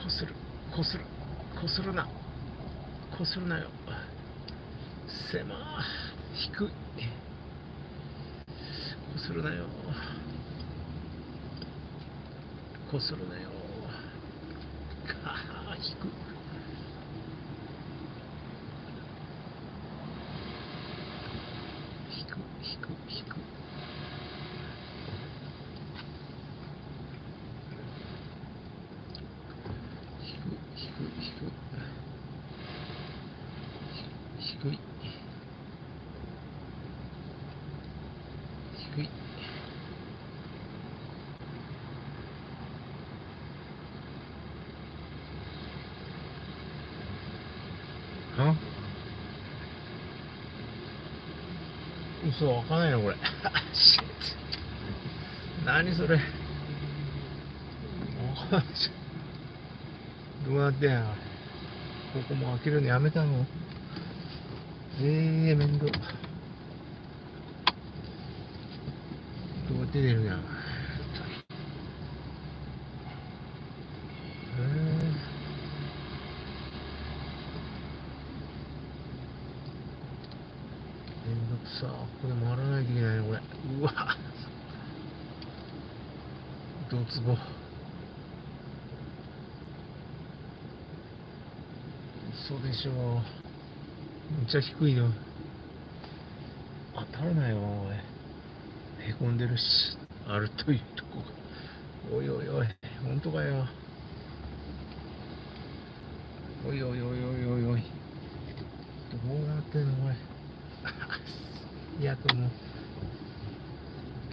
こするこするこするなこするなよ。狭低い。こするなよこするなよ。低く低く低く低く低い低い。あ、嘘、わかんないなこれ。何それ。どうなってんや。ここも開けるのやめたの。めんど。どうやって出るんや。めんどくさ。これ回らないといけないのこれ。うわ。ドツボ。嘘でしょ。めっちゃ低いよ。当たらないわおい。へこんでるし、あるというとこが。おいおいおい、本当かよ。おいおいおいおいおいおい。どうなってんのこれ。いやとも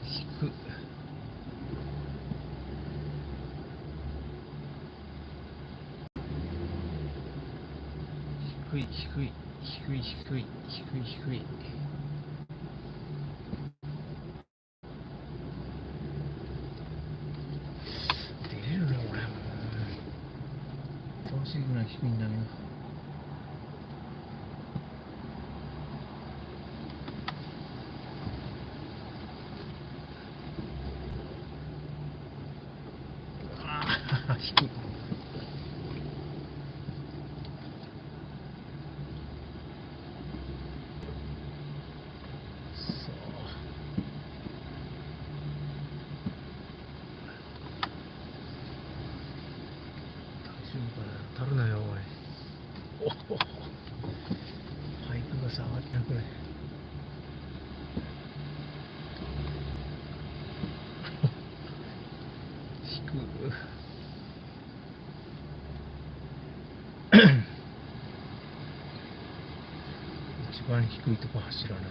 低く。低い低い低い低い低い低い。出れるねこれ。楽しいぐらい低いんだけど。低い。当たるなよおい。おお、パイプが下がってなくない。低く。一番低いとこ走らないと。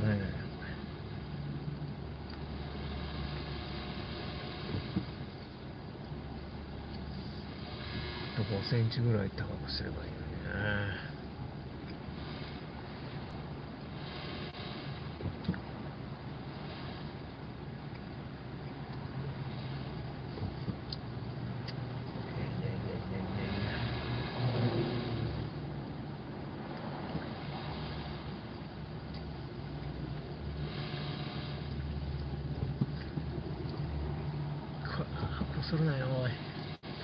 ねえ。5センチぐらい高くすればいいのにね。こするなよおい。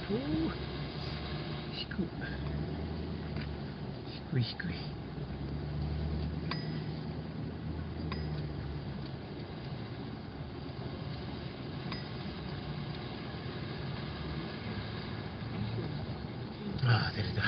低い低い低い。ああ出れた。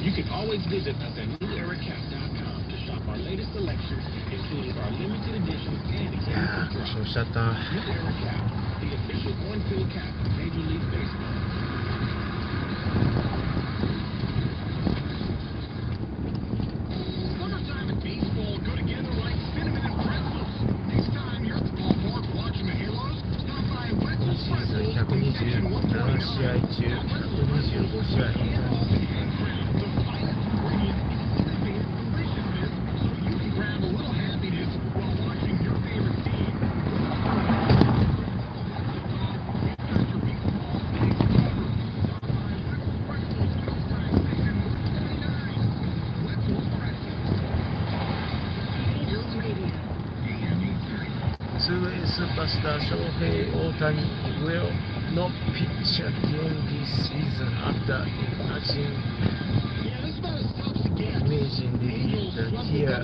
You can always visit us at neweracap.com to shop our latest selections, including our limited editions and いやー、故障しちゃった。New Era Cap, the official on-field cap of Major League Baseball. Summertime and baseball go together like cinnamon and pretzels. Next time you're at the ballpark watching the Halos, stop by Wetzel's シーズン Pretzels. 127試合中125試合。2way superstar Shohei Ohtani will not pitch again this season after imaging released here.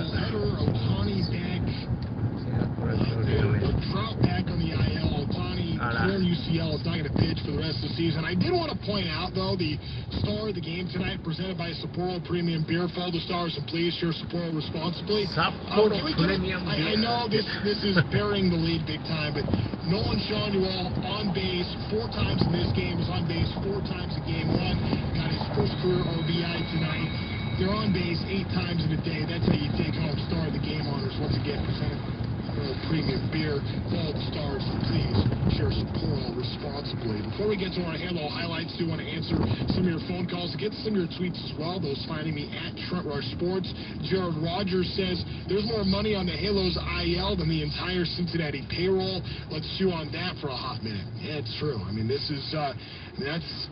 Trout back on the IL. Ohtani, torn UCL, is not going to pitch for the rest of the season. I did want to point out, though, the star of the game tonight, presented by Sapporo Premium Beer. Follow the stars and please share Sapporo responsibly. Sapporo Premium Beer. I know this is burying the lead big time, but Nolan Schanuel on base 4 times in this game, was on base 4 times in game 1, got his first career RBI tonight. They're on base 8 times in a day. That's how you take home star of the game honors. Once again, presented Premium Beer. Follow the stars and please share Sapporo responsibly. Before we get to our Halo highlights, do want to answer some of your phone calls, get some of your tweets as well. Those finding me at Trent Rush Sports. Jared Rogers says there's more money on the Halos IL than the entire Cincinnati payroll. Let's chew on that for a hot minute. Yeah, it's true. I mean, this is that's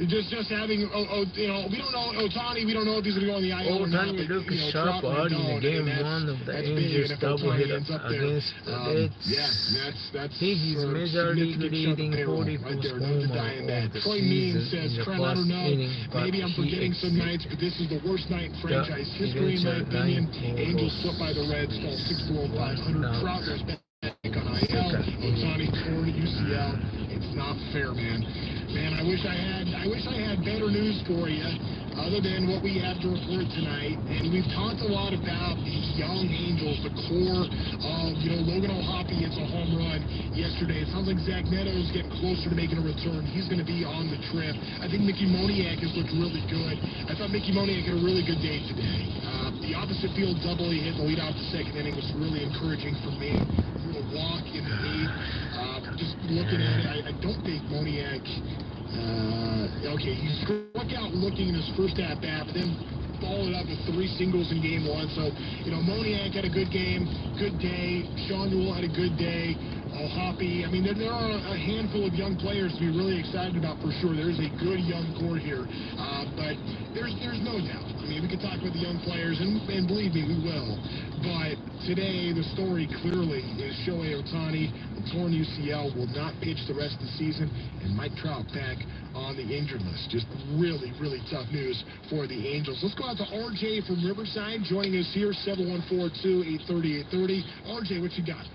just having, we don't know Ohtani. We don't know if he's going to go on the IL or not. Ohtani looked sharp early in game 1 of the Angels doubleheader against the Reds. He is major league leading 40 postponement of the season in the first inning, but maybe I'm forgetting some nights, but this is the worst night in franchise history, in my opinion. Angels swept by the Reds, fell 6-500. Trout goes back on IL. Ohtani torn UCL. It's not fair, man. Man, I wish I had better news for you, other than what we have to report tonight. And we've talked a lot about the young Angels, the core of, Logan O'Hoppe hits a home run yesterday. It sounds like Zach Neto's getting closer to making a return. He's going to be on the trip. I think Mickey Moniak has looked really good. I thought Mickey Moniak had a really good day today. The opposite field double he hit the lead off the second inning was really encouraging for me. Threw a walk in the 8th. Just looking at it, I don't think Moniak... he struck out looking in his first at-bat, but then followed up with 3 singles in game 1. So, Moniak had a good game, good day. Sean Newell had a good day. O'Hoppe. I mean, there are a handful of young players to be really excited about for sure. There's a good young core here, but there's no doubt. I mean, we could talk about the young players, and believe me, we will. But today, the story clearly is Shohei Ohtani, the torn UCL, will not pitch the rest of the season, and Mike Trout back on the injured list. Just really, really tough news for the Angels. Let's go out to RJ from Riverside, joining us here, 714-2-830-830. RJ, what you got?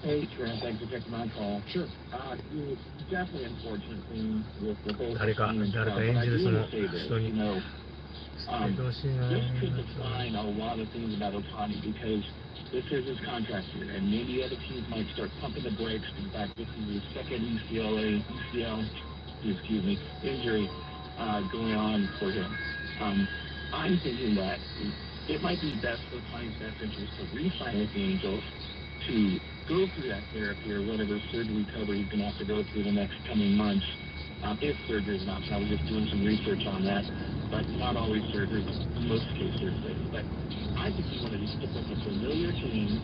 Hey, Trent, thanks for taking my call. Sure. It's definitely unfortunate thing with the whole誰かteam and stuff, but I Angels do の want to say this, 人に this could define a lot of things about Ohtani because this is his contract year, and maybe other teams might start pumping the brakes. In fact, this is his second UCL injury going on for him. I'm thinking that it might be best for Ohtani's best interest to re-sign with the Angels, to go through that therapy or whatever surgery recovery he's going to have to go through the next coming months. If surgery is an option, I was just doing some research on that, but not always surgery, but in most cases. But I think he wanted to stick with a familiar team,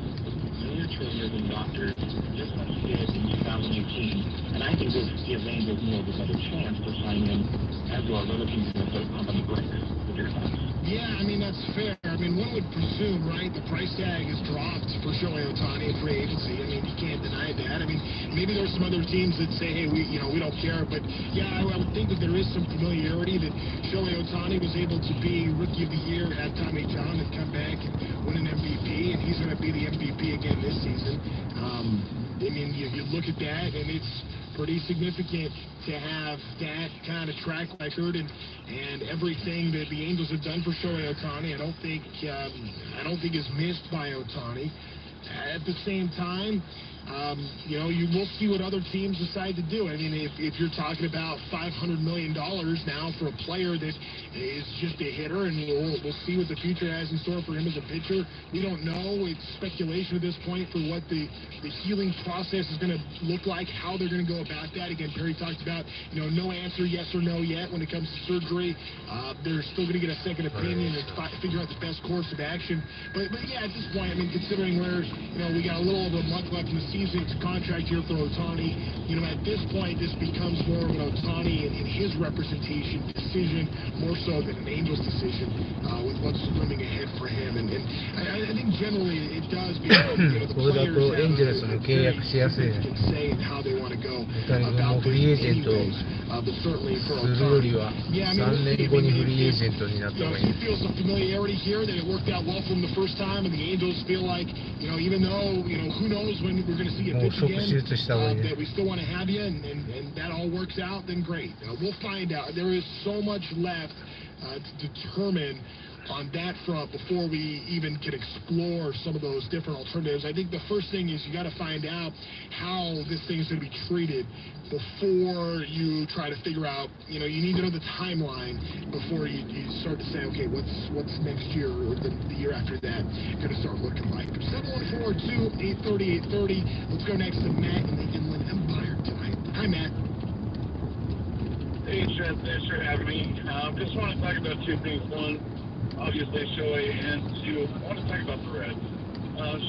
familiar trainers and doctors, just like he did in 2018. And I think this gives Angels more of a better chance to sign him, as well as other teams going to start pumping the brakes. With your thoughts? Yeah, I mean, that's fair. I mean, one would presume, right, the price tag is dropped for Shohei Ohtani in free agency. I mean, you can't deny that. I mean, maybe there's some other teams that say, hey, we don't care. But, yeah, I would think that there is some familiarity that Shohei Ohtani was able to be Rookie of the Year at Tommy John and come back and win an MVP, and he's going to be the MVP again this season. I mean, you look at that, and it's pretty significant to have that kind of track record and everything that the Angels have done for Shohei Ohtani. I don't think is missed by Ohtani. At the same time, you will see what other teams decide to do. I mean, if you're talking about $500 million now for a player that is just a hitter, and we'll see what the future has in store for him as a pitcher. We don't know. It's speculation at this point for what the healing process is going to look like, how they're going to go about that. Again, Perry talked about, no answer, yes or no yet when it comes to surgery. They're still going to get a second opinion and figure out the best course of action. But yeah, at this point, I mean, considering where we got a little over a month left in the season. It's a contract year for Ohtani. At this point, this becomes more of an Ohtani and his representation decision, more so than an Angels decision, with what's looming ahead for him. And I think generally it does because the これだ players とエンジェルス have も a 契 very 約しやすいね。 specific say in how they want to go 大谷君も about フ this リーエージェント anyways. But certainly for するより Ohtani, は yeah, I mean, 3 we'll see. 年後にフリーエージェントになった方がいい。 he feels some familiarity here, that it worked out well for him the first time, and the Angels feel like, even though, who knows when we're going to see you pitch again, that we still want to have you, and that all works out, then great. We'll find out. There is so much left to determine on that front before we even can explore some of those different alternatives. I think the first thing is you got to find out how this thing is going to be treated before you try to figure out, you need to know the timeline before you start to say, okay, what's next year or the year after that going to start looking like. 714-2-830-830. Let's go next to Matt in the Inland Empire tonight. Hi, Matt. Hey, Chef. Thanks for having me. Just want to talk about two things. One, obviously Shohei, and two, I want to talk about the Reds.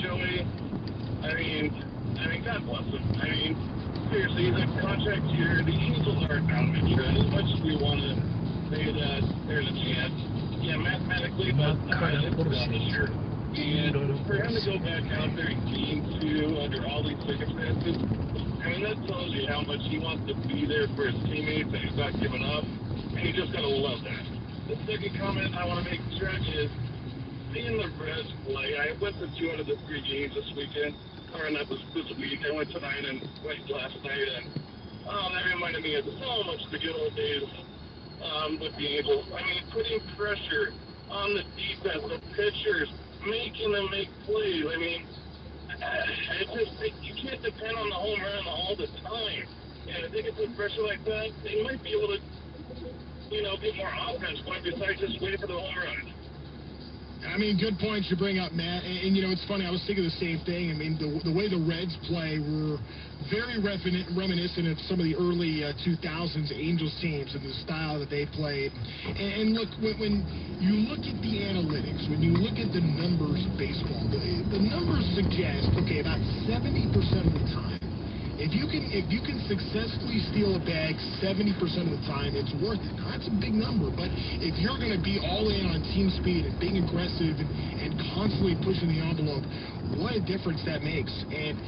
Shohei, I mean, God bless him. Seriously, the contract here, the Angels are out of it. As much as we want to say that there's a chance, yeah, mathematically, but it's not this year. And for him to go back out there in Game 2 under all these circumstances, that tells you how much he wants to be there for his teammates and he's not giving up. And you just got to love that. The second comment I want to make, Trent, is seeing the Reds play. I went to 2 out of the 3 games this weekend, or not this week. I went tonight and went last night, and that reminded me of so much the good old days with the Angels. Putting pressure on the defense, the pitchers, making them make plays. You can't depend on the home run all the time. And if they can put pressure like that, they might be able to, get more offense going besides just waiting for the home run. Good points you bring up, Matt. And it's funny, I was thinking the same thing. The way the Reds play were very reminiscent of some of the early 2000s Angels teams and the style that they played. And look, when you look at the analytics, when you look at the numbers of baseball, the numbers suggest, okay, about 70% of the time, if you can successfully steal a bag 70% of the time, it's worth it. Now, that's a big number, but if you're going to be all in on team speed and being aggressive and constantly pushing the envelope, what a difference that makes. And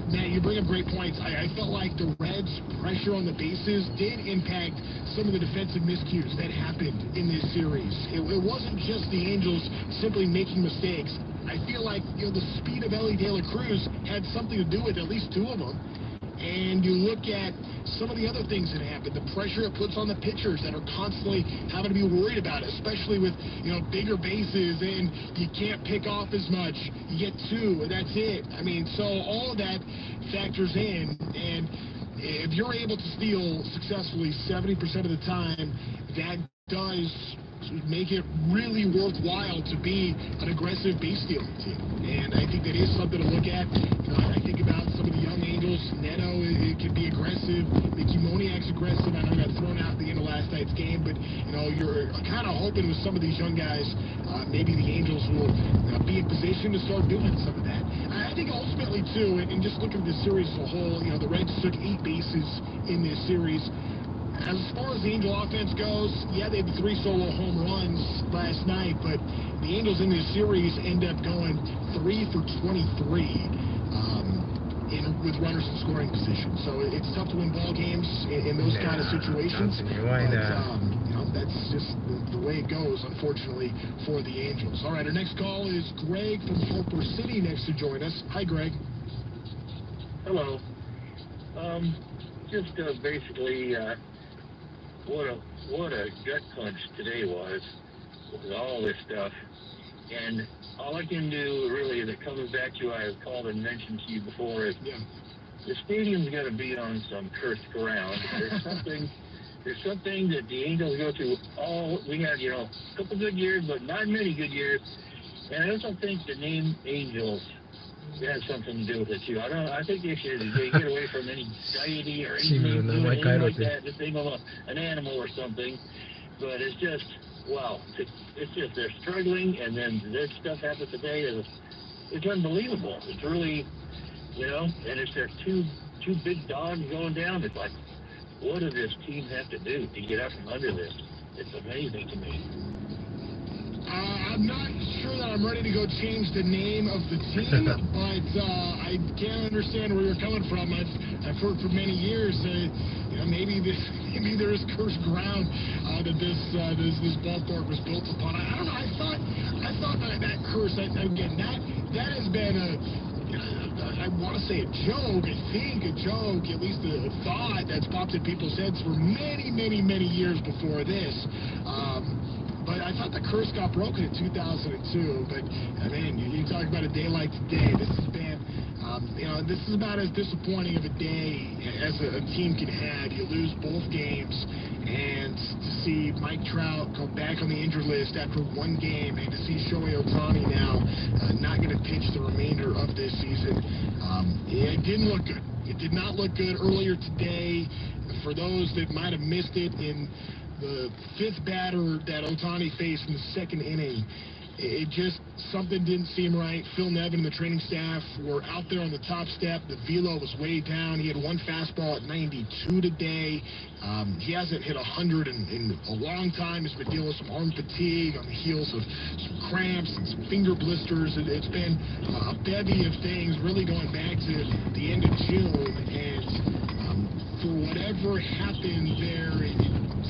Matt, you bring up great points. I felt like the Reds' pressure on the bases did impact some of the defensive miscues that happened in this series. It wasn't just the Angels simply making mistakes. I feel like the speed of Ellie De La Cruz had something to do with at least 2 of them. And you look at some of the other things that happen, the pressure it puts on the pitchers that are constantly having to be worried about it, especially with, bigger bases and you can't pick off as much. You get 2 and that's it. So all of that factors in, and if you're able to steal successfully 70% of the time, that does make it really worthwhile to be an aggressive base stealing team. And I think that is something to look at. I think about some of the young Angels. Neto, it can be aggressive. Mickey Moniak's aggressive. I know he got thrown out at the end of last night's game, but you're kind of hoping with some of these young guys, maybe the Angels will be in position to start doing some of that. I think ultimately too, and just looking at the series as a whole, the Reds took 8 bases in this series. As far as the Angel offense goes, yeah, they had 3 solo home runs last night, but the Angels in this series end up going 3 for 23 with runners in scoring position. So it's tough to win ball games in those kind of situations. But, that's just the way it goes, unfortunately, for the Angels. All right, our next call is Greg from Harper City next to join us. Hi, Greg. Hello. Just basically... What a gut punch today was with all this stuff. And all I can do really is it comes back to what I've called and mentioned to you before is the stadium's got to be on some cursed ground. There's something that the Angels go through we had, a couple good years, but not many good years. And I also think the name Angels has something to do with it too. I think they should get away from any deity or anything like that. Just think of an animal or something. But it's just wow. It's just they're struggling, and then this stuff happens today. it's unbelievable. It's really, and it's their two big dogs going down. It's like, what does this team have to do to get out from under this? It's amazing to me. I'm not sure that I'm ready to go change the name of the team, but I can understand where you're coming from. I've heard for many years, maybe there is cursed ground that this ballpark was built upon. I don't know. I thought that curse. Again, that has been I want to say a joke. I think a joke, at least a thought that's popped in people's heads for many, many, many years before this. But I thought the curse got broken in 2002. But, man, you talk about a day like today. This has been, this is about as disappointing of a day as a team can have. You lose both games, and to see Mike Trout go back on the injured list after one game, and to see Shohei Ohtani now not going to pitch the remainder of this season, it didn't look good. It did not look good earlier today. For those that might have missed it, in the fifth batter that Ohtani faced in the second inning, it just, something didn't seem right. Phil Nevin and the training staff were out there on the top step. The velo was way down. He had one fastball at 92 today. He hasn't hit 100 in a long time. He's been dealing with some arm fatigue on the heels of some cramps and some finger blisters. It's been a bevy of things really going back to the end of June. And for whatever happened there,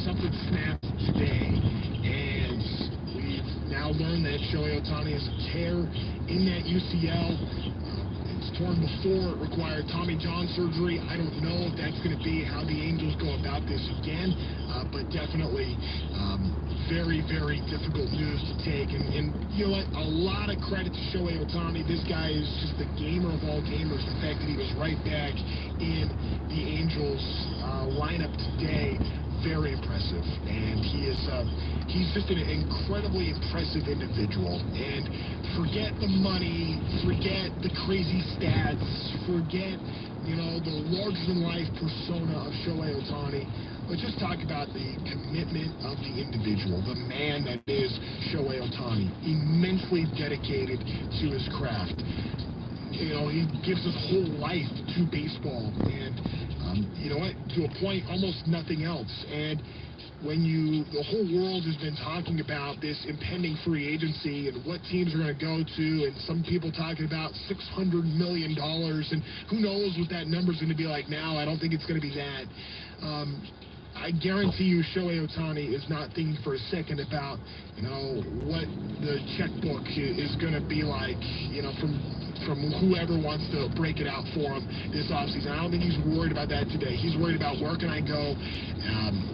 something snapped today. And we've now learned that Shohei Ohtani has a tear in that UCL. It's torn before. It required Tommy John surgery. I don't know if that's going to be how the Angels go about this again, but definitely very, very difficult news to take. And you know what? A lot of credit to Shohei Ohtani. This guy is just the gamer of all gamers. The fact that he was right back in the Angels lineup today, very impressive. And he's just an incredibly impressive individual. And forget the money, forget the crazy stats, forget, the larger-than-life persona of Shohei Ohtani. Let's just talk about the commitment of the individual, the man that is Shohei Ohtani, immensely dedicated to his craft. He gives his whole life to baseball, and to a point, almost nothing else. And when the whole world has been talking about this impending free agency and what teams are going to go to, and some people talking about $600 million, and who knows what that number's going to be like now. I don't think it's going to be that. I guarantee you Shohei Ohtani is not thinking for a second about, what the checkbook is going to be like, from whoever wants to break it out for him this offseason. I don't think he's worried about that today. He's worried about where can I go,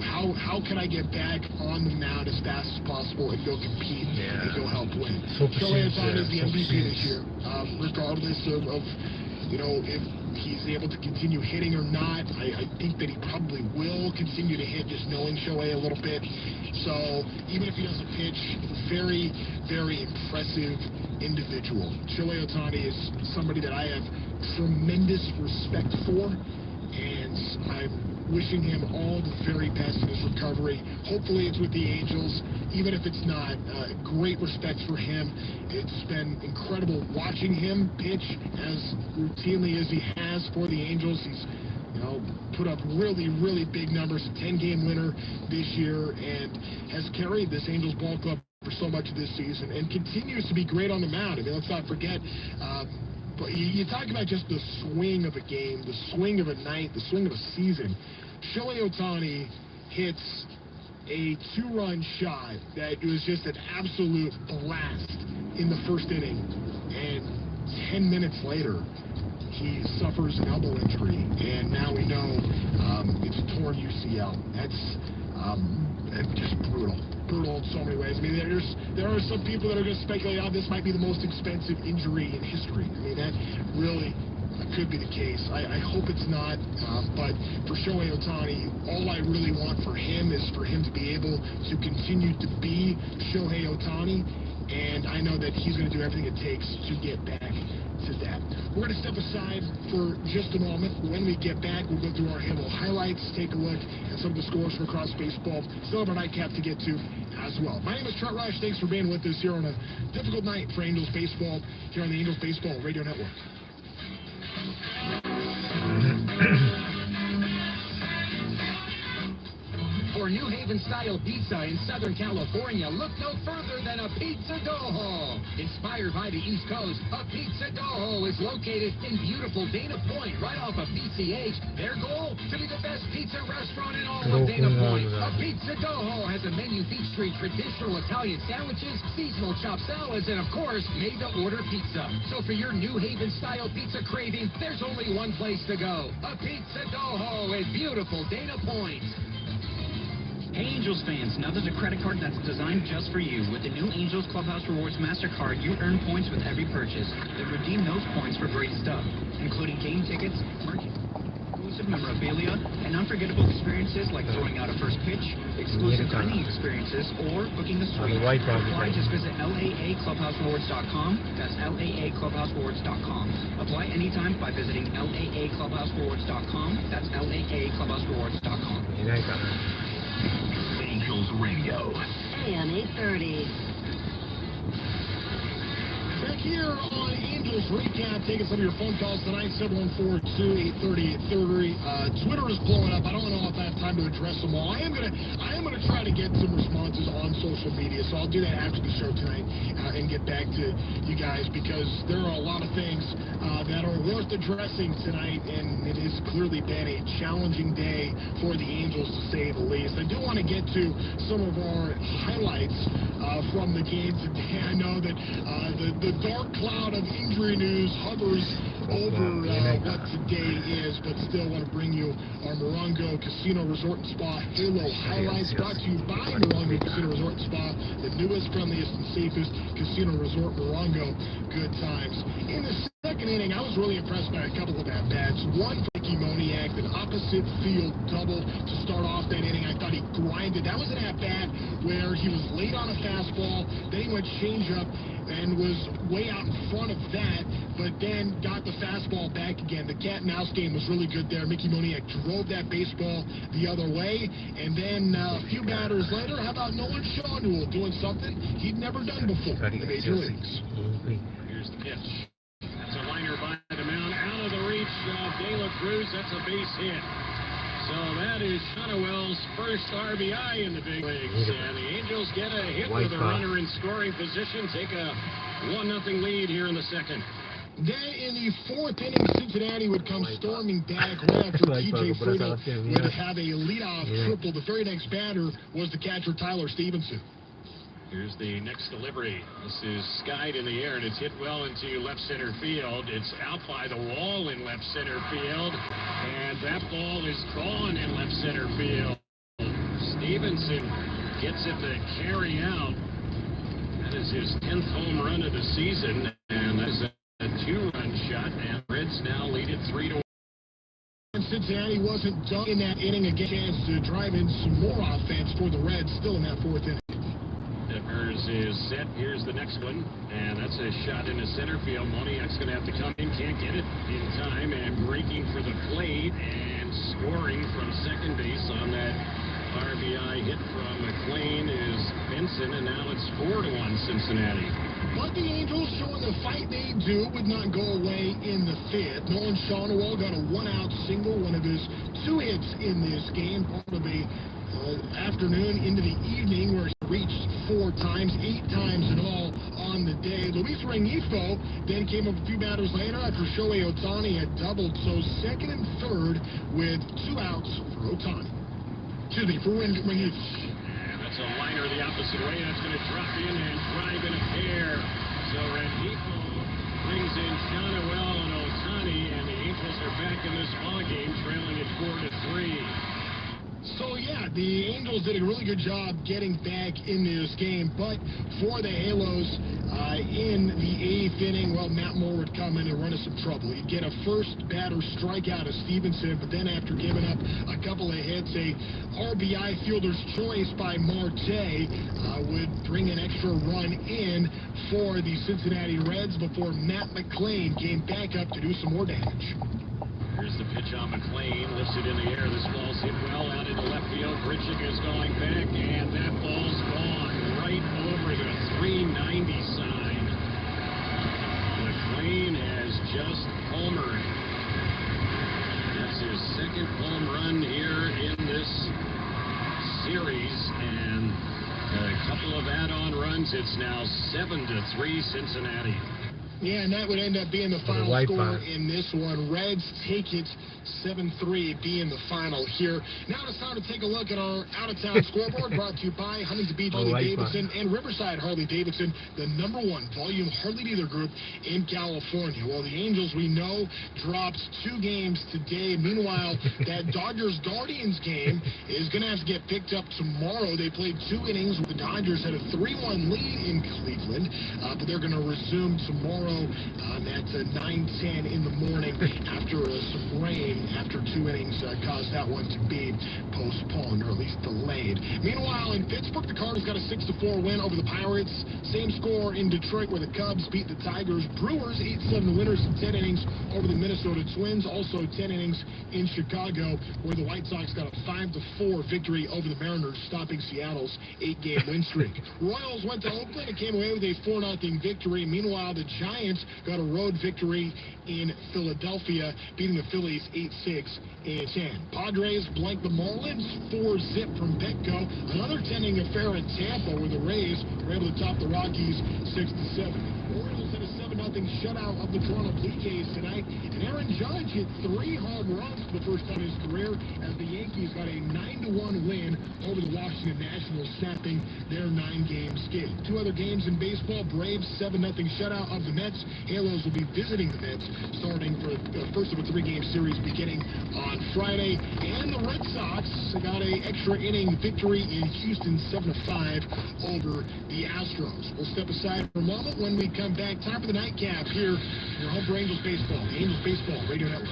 how can I get back on the mound as fast as possible and go compete and go help win. Shohei Ohtani is the MVP this year, regardless of if he's able to continue hitting or not. I think that he probably will continue to hit, just knowing Shohei a little bit. So even if he doesn't pitch, very, very impressive individual. Shohei Ohtani is somebody that I have tremendous respect for, and I'm wishing him all the very best in his recovery. Hopefully it's with the Angels, even if it's not. Great respect for him. It's been incredible watching him pitch as routinely as he has for the Angels. He's put up really, really big numbers, a 10-game winner this year, and has carried this Angels ball club for so much of this season, and continues to be great on the mound. I mean, let's not forget, but you talk about just the swing of a game, the swing of a night, the swing of a season. Shohei Ohtani hits a two-run shot that was just an absolute blast in the first inning, and 10 minutes later, he suffers an elbow injury, and now we know it's a torn UCL. That's just brutal in so many ways. I mean, there are some people that are going to speculate, this might be the most expensive injury in history. I mean, that really could be the case. I hope it's not, but for Shohei Ohtani, all I really want for him is for him to be able to continue to be Shohei Ohtani, and I know that he's going to do everything it takes to get back to that. We're going to step aside for just a moment. When we get back, we'll go through our handle highlights, take a look at some of the scores from across baseball. Still have our nightcap to get to as well. My name is Trent Rush. Thanks for being with us here on a difficult night for Angels baseball here on the Angels Baseball Radio Network. For New Haven-style pizza in Southern California, look no further than a Pizza Doho. Inspired by the East Coast, a Pizza Doho is located in beautiful Dana Point, right off of PCH. Their goal, to be the best pizza restaurant in all of Dana Point. A Pizza Doho has a menu featuring traditional Italian sandwiches, seasonal chopped salads, and of course, made-to-order pizza. So for your New Haven-style pizza craving, there's only one place to go. A Pizza Doho in beautiful Dana Point. Hey Angels fans, now there's a credit card that's designed just for you. With the new Angels Clubhouse Rewards MasterCard, you earn points with every purchase. Then redeem those points for great stuff, including game tickets, exclusive memorabilia, and unforgettable experiences like throwing out a first pitch, exclusive dining experiences, or booking a suite. Apply, just visit laaclubhouserewards.com. That's laaclubhouserewards.com. Apply anytime by visiting laaclubhouserewards.com. That's laaclubhouserewards.com. Angels Radio. AM 830. Back here on Angels Recap, taking some of your phone calls tonight, 714-2-830-830. Twitter is blowing up. I don't know if I have time to address them all. I am gonna try to get some responses on social media, so I'll do that after the show tonight and get back to you guys, because there are a lot of things that are worth addressing tonight, and it has clearly been a challenging day for the Angels, to say the least. I do want to get to some of our highlights from the game today. I know that the dark cloud of injury news hovers over what today is, but still want to bring you our Morongo Casino Resort and Spa Halo highlights, brought to you by Morongo Casino Resort and Spa, the newest, friendliest, and safest casino resort. Morongo, good times. In the second inning, I was really impressed by a couple of at-bats. One for Mickey Moniak, an opposite field double to start off that inning. I thought he grinded. That was an at-bat where he was late on a fastball, then he went change-up and was way out in front of that, but then got the fastball back again. The cat-and-mouse game was really good there. Mickey Moniak drove that baseball the other way, and then a few batters later, how about Nolan Shawnewell doing something he'd never done before in the Major Leagues? Here's the pitch. That's a liner by the mound, out of the reach of De La Cruz. That's a base hit. So that is Shawnewell's first RBI in the big leagues, and the Angels get a hit with a runner in scoring position, take a 1-0 lead here in the second. Then in the fourth inning, Cincinnati would come storming back right after TJ Friedl would have a leadoff triple. The very next batter was the catcher Tyler Stevenson. Here's the next delivery. This is skied in the air, and it's hit well into left center field. It's out by the wall in left center field, and that ball is gone in left center field. Stevenson gets it to carry out. That is his 10th home run of the season, and that is a 2-run shot, and Reds now lead it 3-1. Cincinnati wasn't done in that inning. A chance to drive in some more offense for the Reds still in that fourth inning. Devers is set. Here's the next one, and that's a shot into center field. Moniak's going to have to come in, can't get it in time, and breaking for the plate and scoring from second base on that RBI hit from McLean is Benson, and now it's 4-1 Cincinnati. But the Angels, showing the fight they do, would not go away in the fifth. Nolan Shawnewell got a one-out single, one of his 2 hits in this game, part of a afternoon into the evening where he reached 4 times, 8 times in all on the day. Luis Rengifo then came up a few batters later after Shohei Ohtani had doubled, so second and third with 2 outs for Ohtani. Excuse me, for Rengifo. And that's a liner the opposite way. That's going to drop in and drive in a pair. So Rengifo brings in Shawnewell and Ohtani, and the Angels are back in this ballgame, trailing at 4-3. So, yeah, the Angels did a really good job getting back in this game, but for the Halos, in the 8th inning, well, Matt Moore would come in and run us some trouble. He'd get a first batter strikeout of Stevenson, but then after giving up a couple of hits, a RBI fielder's choice by Marte would bring an extra run in for the Cincinnati Reds before Matt McClain came back up to do some more damage. Here's the pitch on McClain, lifts it in the air. This ball's hit well out into left field. Bridging is going back, and that ball's gone right over the 390 sign. McClain has just homered. That's his second home run here in this series, and a couple of add-on runs. It's now 7-3 Cincinnati. Yeah, and that would end up being the final score in this one. Reds take it 7-3, being the final here. Now it's time to take a look at our out-of-town scoreboard, brought to you by Huntington Beach Harley-Davidson and Riverside Harley-Davidson, the #1 volume Harley dealer group in California. Well, the Angels, we know, dropped 2 games today. Meanwhile, that Dodgers-Guardians game is going to have to get picked up tomorrow. They played 2 innings. The Dodgers had a 3-1 lead in Cleveland, but they're going to resume tomorrow. At 9:10 in the morning after some rain after 2 innings caused that one to be postponed or at least delayed. Meanwhile, in Pittsburgh, the Cardinals got a 6-4 win over the Pirates. Same score in Detroit where the Cubs beat the Tigers. Brewers 8-7 winners in 10 innings over the Minnesota Twins. Also 10 innings in Chicago where the White Sox got a 5-4 victory over the Mariners, stopping Seattle's 8-game win streak. Royals went to Oakland and came away with a 4-0 victory. Meanwhile, the Giants got a road victory in Philadelphia, beating the Phillies 8-6 and 10. Padres blanked the Marlins 4-zip from Petco. Another 10-inning affair in Tampa where the Rays were able to top the Rockies 6-7. Orioles had a 7-0 shutout of the Toronto Blue Jays tonight, and Aaron Judge hit 3 home runs for the first time in his career as the Yankees got a 9-1 win over the Washington Nationals, snapping their 9-game skid. 2 other games in baseball. Braves 7-0 shutout of the Mets. Halos will be visiting the Mets starting for the first of a 3-game series beginning on Friday. And the Red Sox got an extra inning victory in Houston 7-5 over the Astros. We'll step aside for a moment. When we come back, time for the nightcap here in home for Angels Baseball, the Angels Baseball Radio Network.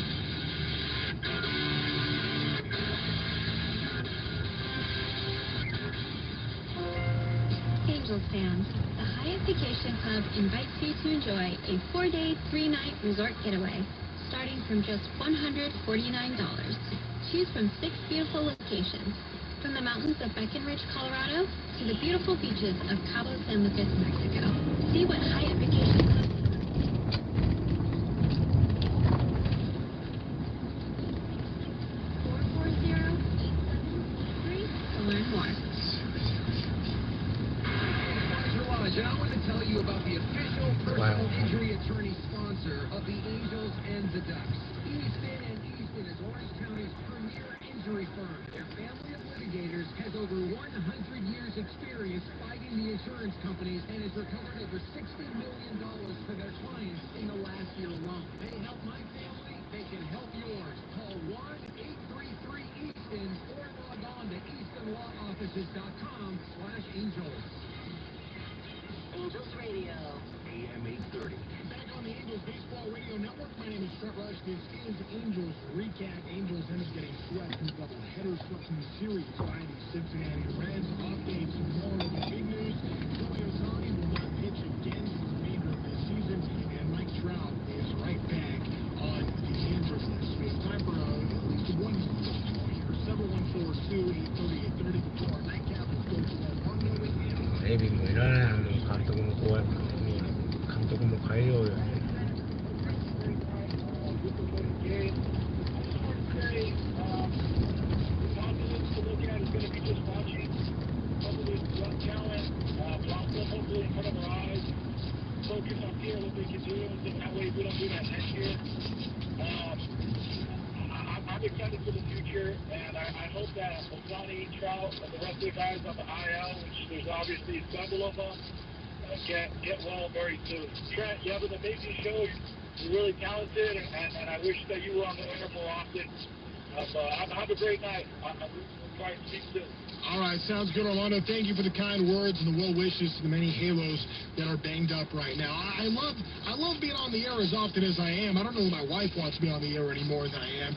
Angels fans, the Hyatt Vacation Club invites you to enjoy a 4-day, 3-night resort getaway starting from just $149. Choose from 6 beautiful locations, from the mountains of Breckenridge, Colorado, to the beautiful beaches of Cabo San Lucas, Mexico. See what Hyatt Vacation Club 440-8783 to learn more. And I want to tell you about the official personal injury attorney sponsor of the Angels and the Ducks. Easton & Easton is Orange County's premier injury firm. Their family of litigators has over 100 years experience fighting the insurance companies and has recovered over $60 million for their clients in the last year alone. They help my family, they can help yours. Call 1-833-EASTON or log on to eastonlawoffices.com/angels. Angels Radio. AM 830. Back on the Angels Baseball Radio Network. My name is Trent Rush. This is Angels Recap. Angels end up getting swept in double headers from the series by the Cincinnati Reds. Updates tomorrow. The big news: Joey Ohtani will not pitch again for the remainder of this season, and Mike Trout is right back on the injured list. We have time for at least one call here. 714-283-830 before our nightcap. Let's go to our one-knowing analyst. エビもいらないのに監督も怖いもんね。監督も変えようよね。Focus on here, what they can do, and that way we don't do that next year. I'm excited for the future, and I hope that Ohtani, Trout, and the rest of the guys on the IL, which there's obviously several of them, get well very soon. Trent, you have an amazing show. You're really talented, and I wish that you were on the air more often. Have a great night. All right, speak soon. All right, sounds good, Armando. Thank you for the kind words and the well wishes to the many Halos that are banged up right now. I love being on the air as often as I am. I don't know if my wife wants me on the air any more than I am,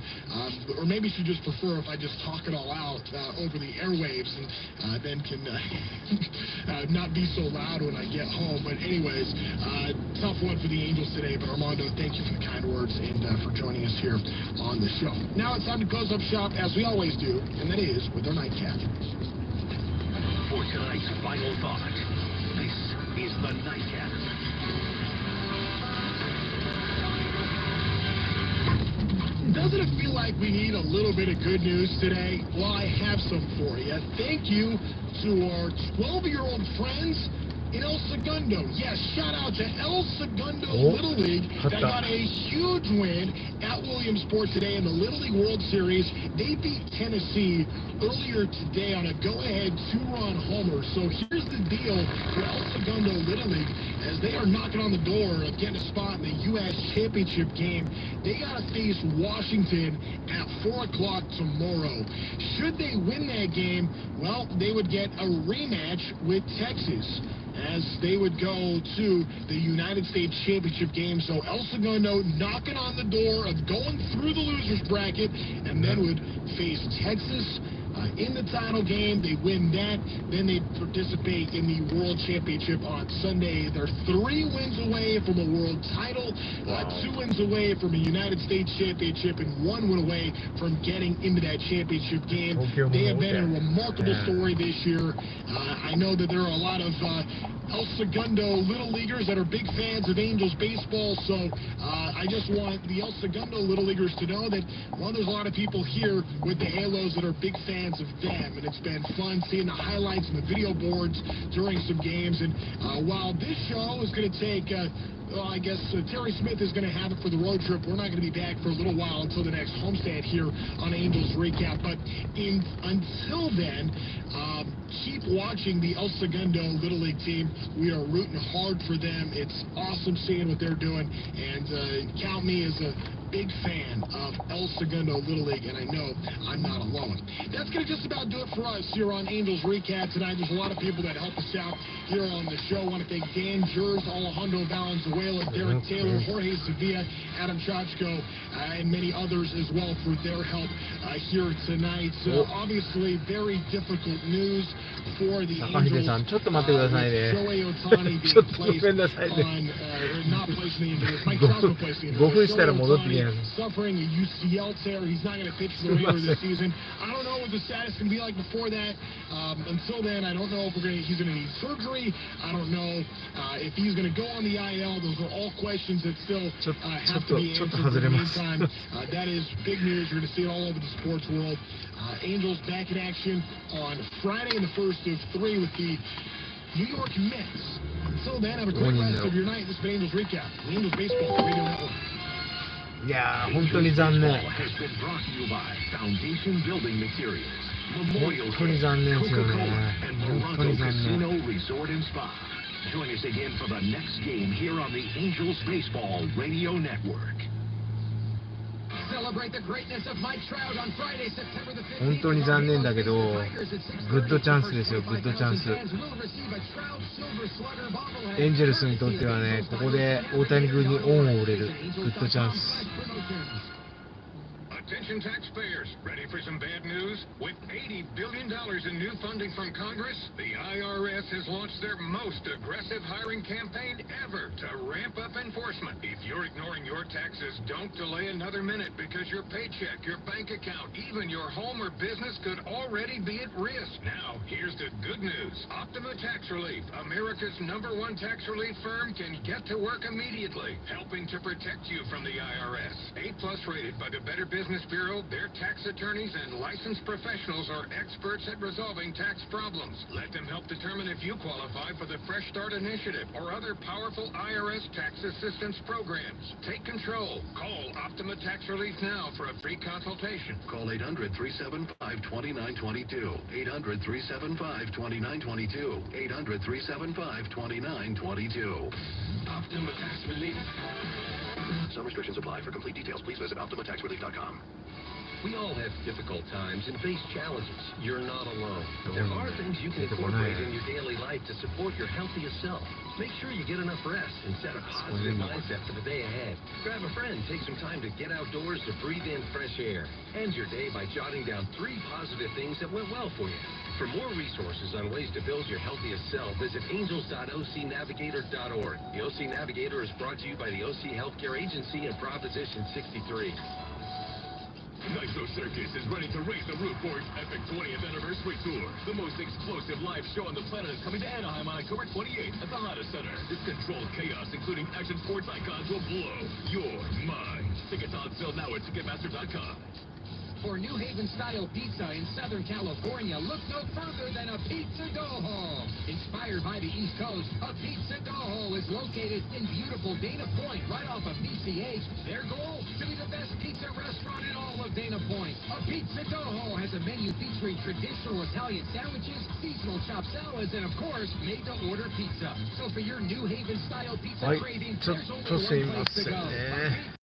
or maybe she just prefer if I just talk it all out over the airwaves and then can not be so loud when I get home. But anyways, tough one for the Angels today. But Armando, thank you for the kind words and for joining us here on the show. Now it's time to close up shop as we always do, and that is with our nightcap. For tonight's final thought, this is the Nightcap. Doesn't it feel like we need a little bit of good news today? Well, I have some for you. Thank you to our 12-year-old friends in El Segundo. Yes, shout out to El Segundo Little League that got a huge win at Williamsport today in the Little League World Series. They beat Tennessee earlier today on a go-ahead two-run homer. So here's the deal for El Segundo Little League. As they are knocking on the door of getting a spot in the U.S. Championship game, they got to face Washington at 4 o'clock tomorrow. Should they win that game, well, they would get a rematch with Texas, as they would go to the United States Championship game. So El Segundo knocking on the door of going through the losers bracket, and then would face Texas in the title game. They win that, then they participate in the World Championship on Sunday. They're 3 wins away from a world title, 2 wins away from a United States Championship, and 1 win away from getting into that championship game. They have been a remarkable story this year. I know that there are a lot of El Segundo Little Leaguers that are big fans of Angels baseball, so I just want the El Segundo Little Leaguers to know that, well, there's a lot of people here with the Halos that are big fans of them, and it's been fun seeing the highlights and the video boards during some games. And while this show is going to take well, I guess Terry Smith is going to have it for the road trip. We're not going to be back for a little while until the next homestand here on Angels Recap. But until then, keep watching the El Segundo Little League team. We are rooting hard for them. It's awesome seeing what they're doing. And count me as a big fan of El Segundo Little League, and I know I'm not alone. That's going to just about do it for us here on Angels Recap tonight. There's a lot of people that help us out here on the show. I want to thank Dan Jers, Alejandro Valenzuela, Derek Taylor, Jorge Sevilla, Adam Chachko, and many others as well for their help here tonight. So obviously very difficult news for the Angels. ちょっと待ってくださいね。 Shohei Ohtani being ちょっとご placed めんなさいね。 on, not placed in the injury. Mike Trout placed in the 5 injury. 分したら戻ってき Shohei ます。 suffering a UCL tear. He's not going to pitch for the remainder of the season. I don't know what the status can be like before that. Until then, I don't know if he's going to need surgery. I don't know if he's going to go on the IL. Those are all questions that still have to be answered. In the meantime, that is big news. You're going to see it all over the sports world. Angels back in action on Friday in the first of 3 with the New York Mets. Until then, have a great rest of your night. This is Angels Recap, the Angels Baseball Radio Network. いやー、本当に残念。本当に残念ですよね。本当に残念。 Join us again for the next game here on the Angels Baseball Radio Network. Celebrate the greatness of Mike Trout on Friday, September the 15th. 本当に残念だけど、グッドチャンスですよ、グッドチャンス。エンジェルスにとってはね、ここで大谷君に恩を売れるグッドチャンス。 Attention taxpayers, ready for some bad news? With $80 billion in new funding from Congress, the IRS has launched their most aggressive hiring campaign ever to ramp up enforcement. If you're ignoring your taxes, don't delay another minute because your paycheck, your bank account, even your home or business could already be at risk. Now, here's the good news. Optima Tax Relief, America's #1 tax relief firm, can get to work immediately, helping to protect you from the IRS. A+ rated by the Better Business Bureau, their tax attorneys and licensed professionals are experts at resolving tax problems. Let them help determine if you qualify for the Fresh Start Initiative or other powerful IRS tax assistance programs. Take control. Call Optima Tax Relief now for a free consultation. Call 800-375-2922. 800-375-2922. 800-375-2922. Optima Tax Relief. Some restrictions apply. For complete details, please visit OptimaTaxRelief.com. We all have difficult times and face challenges. You're not alone. There Mm. are things you can Ito po na incorporate eh. in your daily life to support your healthiest self. Make sure you get enough rest and set a positive Spoiling ako. mindset for the day ahead. Grab a friend, take some time to get outdoors to breathe in fresh air. End your day by jotting down 3 positive things that went well for you. For more resources on ways to build your healthiest self, visit angels.ocnavigator.org. The OC Navigator is brought to you by the OC Healthcare Agency and Proposition 63. Nitro Circus is ready to raise the roof for its epic 20th anniversary tour. The most explosive live show on the planet is coming to Anaheim on October 28th at the Honda Center. This controlled chaos, including action sports icons, will blow your mind. Tickets on sale now at Ticketmaster.com. For New Haven-style pizza in Southern California, look no further than a Pizza Doho. Inspired by the East Coast, a Pizza Doho is located in beautiful Dana Point, right off of BCH. Their goal? To be the best pizza restaurant in all of Dana Point. A Pizza Doho has a menu featuring traditional Italian sandwiches, seasonal chopped salads, and of course, made-to-order pizza. So for your New Haven-style pizza はい、craving, ちょっ there's only と one すい place ま to せん go. ね。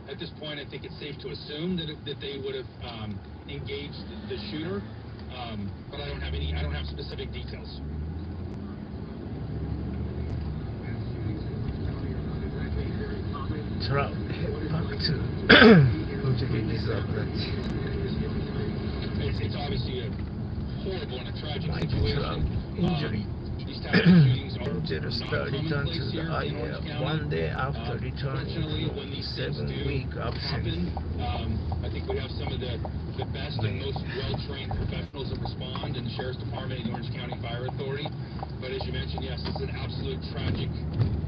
At this point, I think it's safe to assume that they would have engaged the shooter, but I don't have specific details. Truck back to injury reserve. It's obviously a horrible and a tragic Truck situation. injury. These types of shootings are Injured not star returned to commonplace the here in IL Orange County. 1 day after Fortunately, returning when from these things 7-week do absence. happen, I think we have some of the best and most well-trained professionals that respond in the Sheriff's Department and the Orange County Fire Authority. But as you mentioned, yes, it's an absolute tragic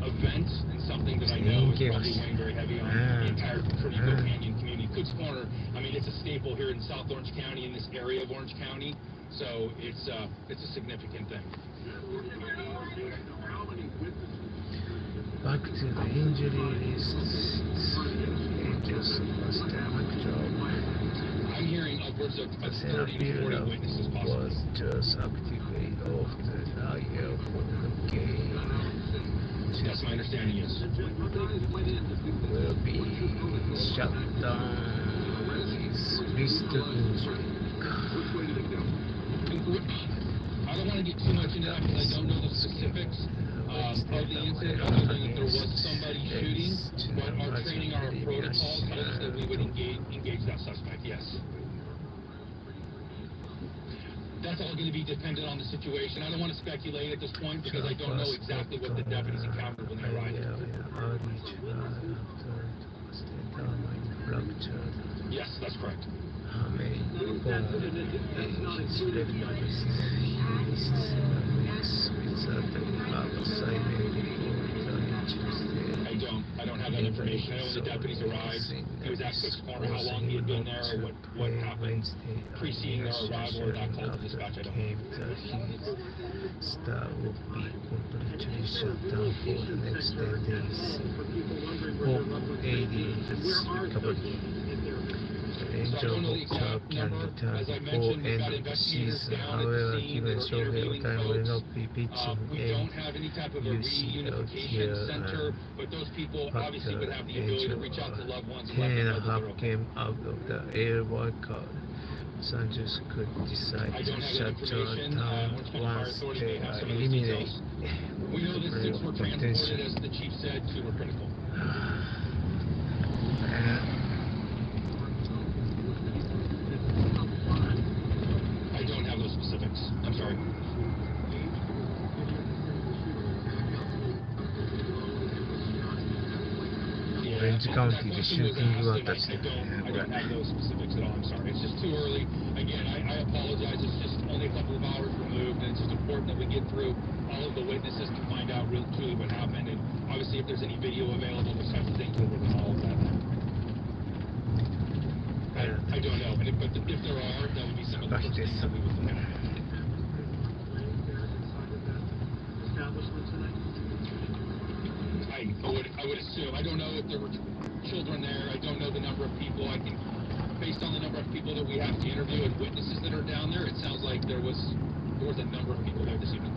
event and something that I know is probably weighing very heavy on the entire Perdido Canyon community. Cook's Corner, I mean, it's a staple here in South Orange County, in this area of Orange County, so it's a significant thing. Back to the injury list. Angels was the job. I'm hearing upwards of The 30 to 40 Senate witnesses possibly. was just activated off the IL for the game. That's my understanding, yes. Will be shut down. His wrist injury. I don't want to get too much into that because I don't know the specifics of the incident, other than that there was somebody shooting, but our training, our protocol told us that we would engage that suspect, yes. That's all going to be dependent on the situation. I don't want to speculate at this point because I don't know exactly what the deputies encountered when they arrived. Yes, that's correct. How many bones his left wrist? He missed 7 weeks without the assignment before returning Tuesday. I don't have that information. I know when the deputies arrived, he was at Cook's Corner, how long he had been there, or what happened preceding their arrival, or that call to dispatch, I don't know. His star will be completely shut down for the next 10 days. Hope aiding its recovery. Angel Hawk can return before end of the season. However, given Shohei Ohtani will not be pitching We don't have any type of a UCL reunification here, center, but those people but obviously would have the ability to reach out to loved ones and let 10 them and know a that half they're okay. came out of the air wild card. Sanchez could decide I to don't have that shut information. down Orange County Fire once Authority they may have are some of those eliminated. details. We know that 6 were transported, as the chief said, 2 were critical. I don't have those specifics. I'm sorry. Orange County, the shooting was I don't have those specifics at all. I'm sorry. It's just too early. Again, I apologize. It's just only a couple of hours removed, and it's just important that we get through all of the witnesses to find out really truly what happened. And obviously, if there's any video available, those types of things, we'll work on all of that. I don't know, but if there are, that would be some of the first things that we would look at. I would assume. I don't know if there were children there. I don't know the number of people. I think based on the number of people that we have to interview and witnesses that are down there, it sounds like there was a number of people there this evening.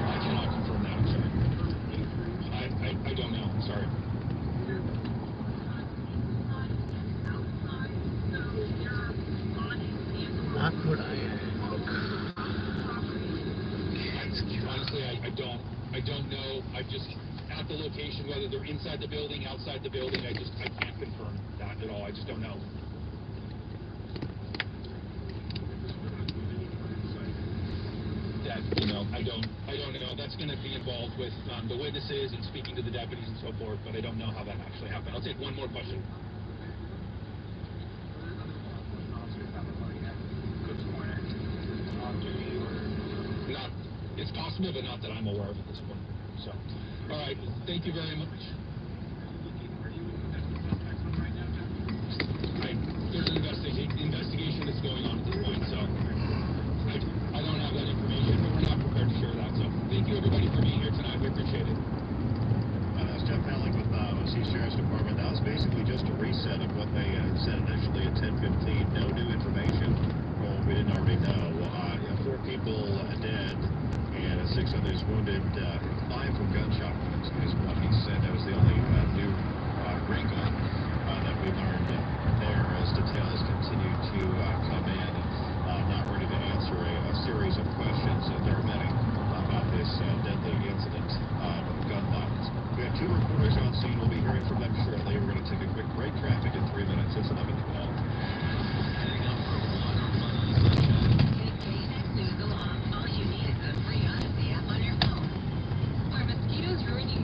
I cannot confirm that. I'm sorry. I don't know. I'm sorry. Honestly, I don't know. I'm just at the location, whether they're inside the building, outside the building. I can't confirm that at all. I just don't know. That, I don't know. That's going to be involved with the witnesses and speaking to the deputies and so forth, but I don't know how that actually happened. I'll take one more question. It's possible, but not that I'm aware of at this point. So, all right. Thank you very much. There's an investigation that's going on at this point, so I don't have that information, but we're not prepared to share that. So, thank you everybody for being here tonight. We appreciate it. That's Jeff Halleck with the OC Sheriff's Department. That was basically just a reset of what they said initially at 10:15. No new information from what we didn't already know. 4 people dead and 6 others wounded. 5 from gunshot wounds is what he said. That was the only new wrinkle that we learned there as details continue to come in. Not ready to answer a series of questions. There are many about this deadly incident of gun violence. We have 2 reporters on scene. We'll be hearing from them shortly. We're going to take a quick break. Traffic in 3 minutes. It's 11:12.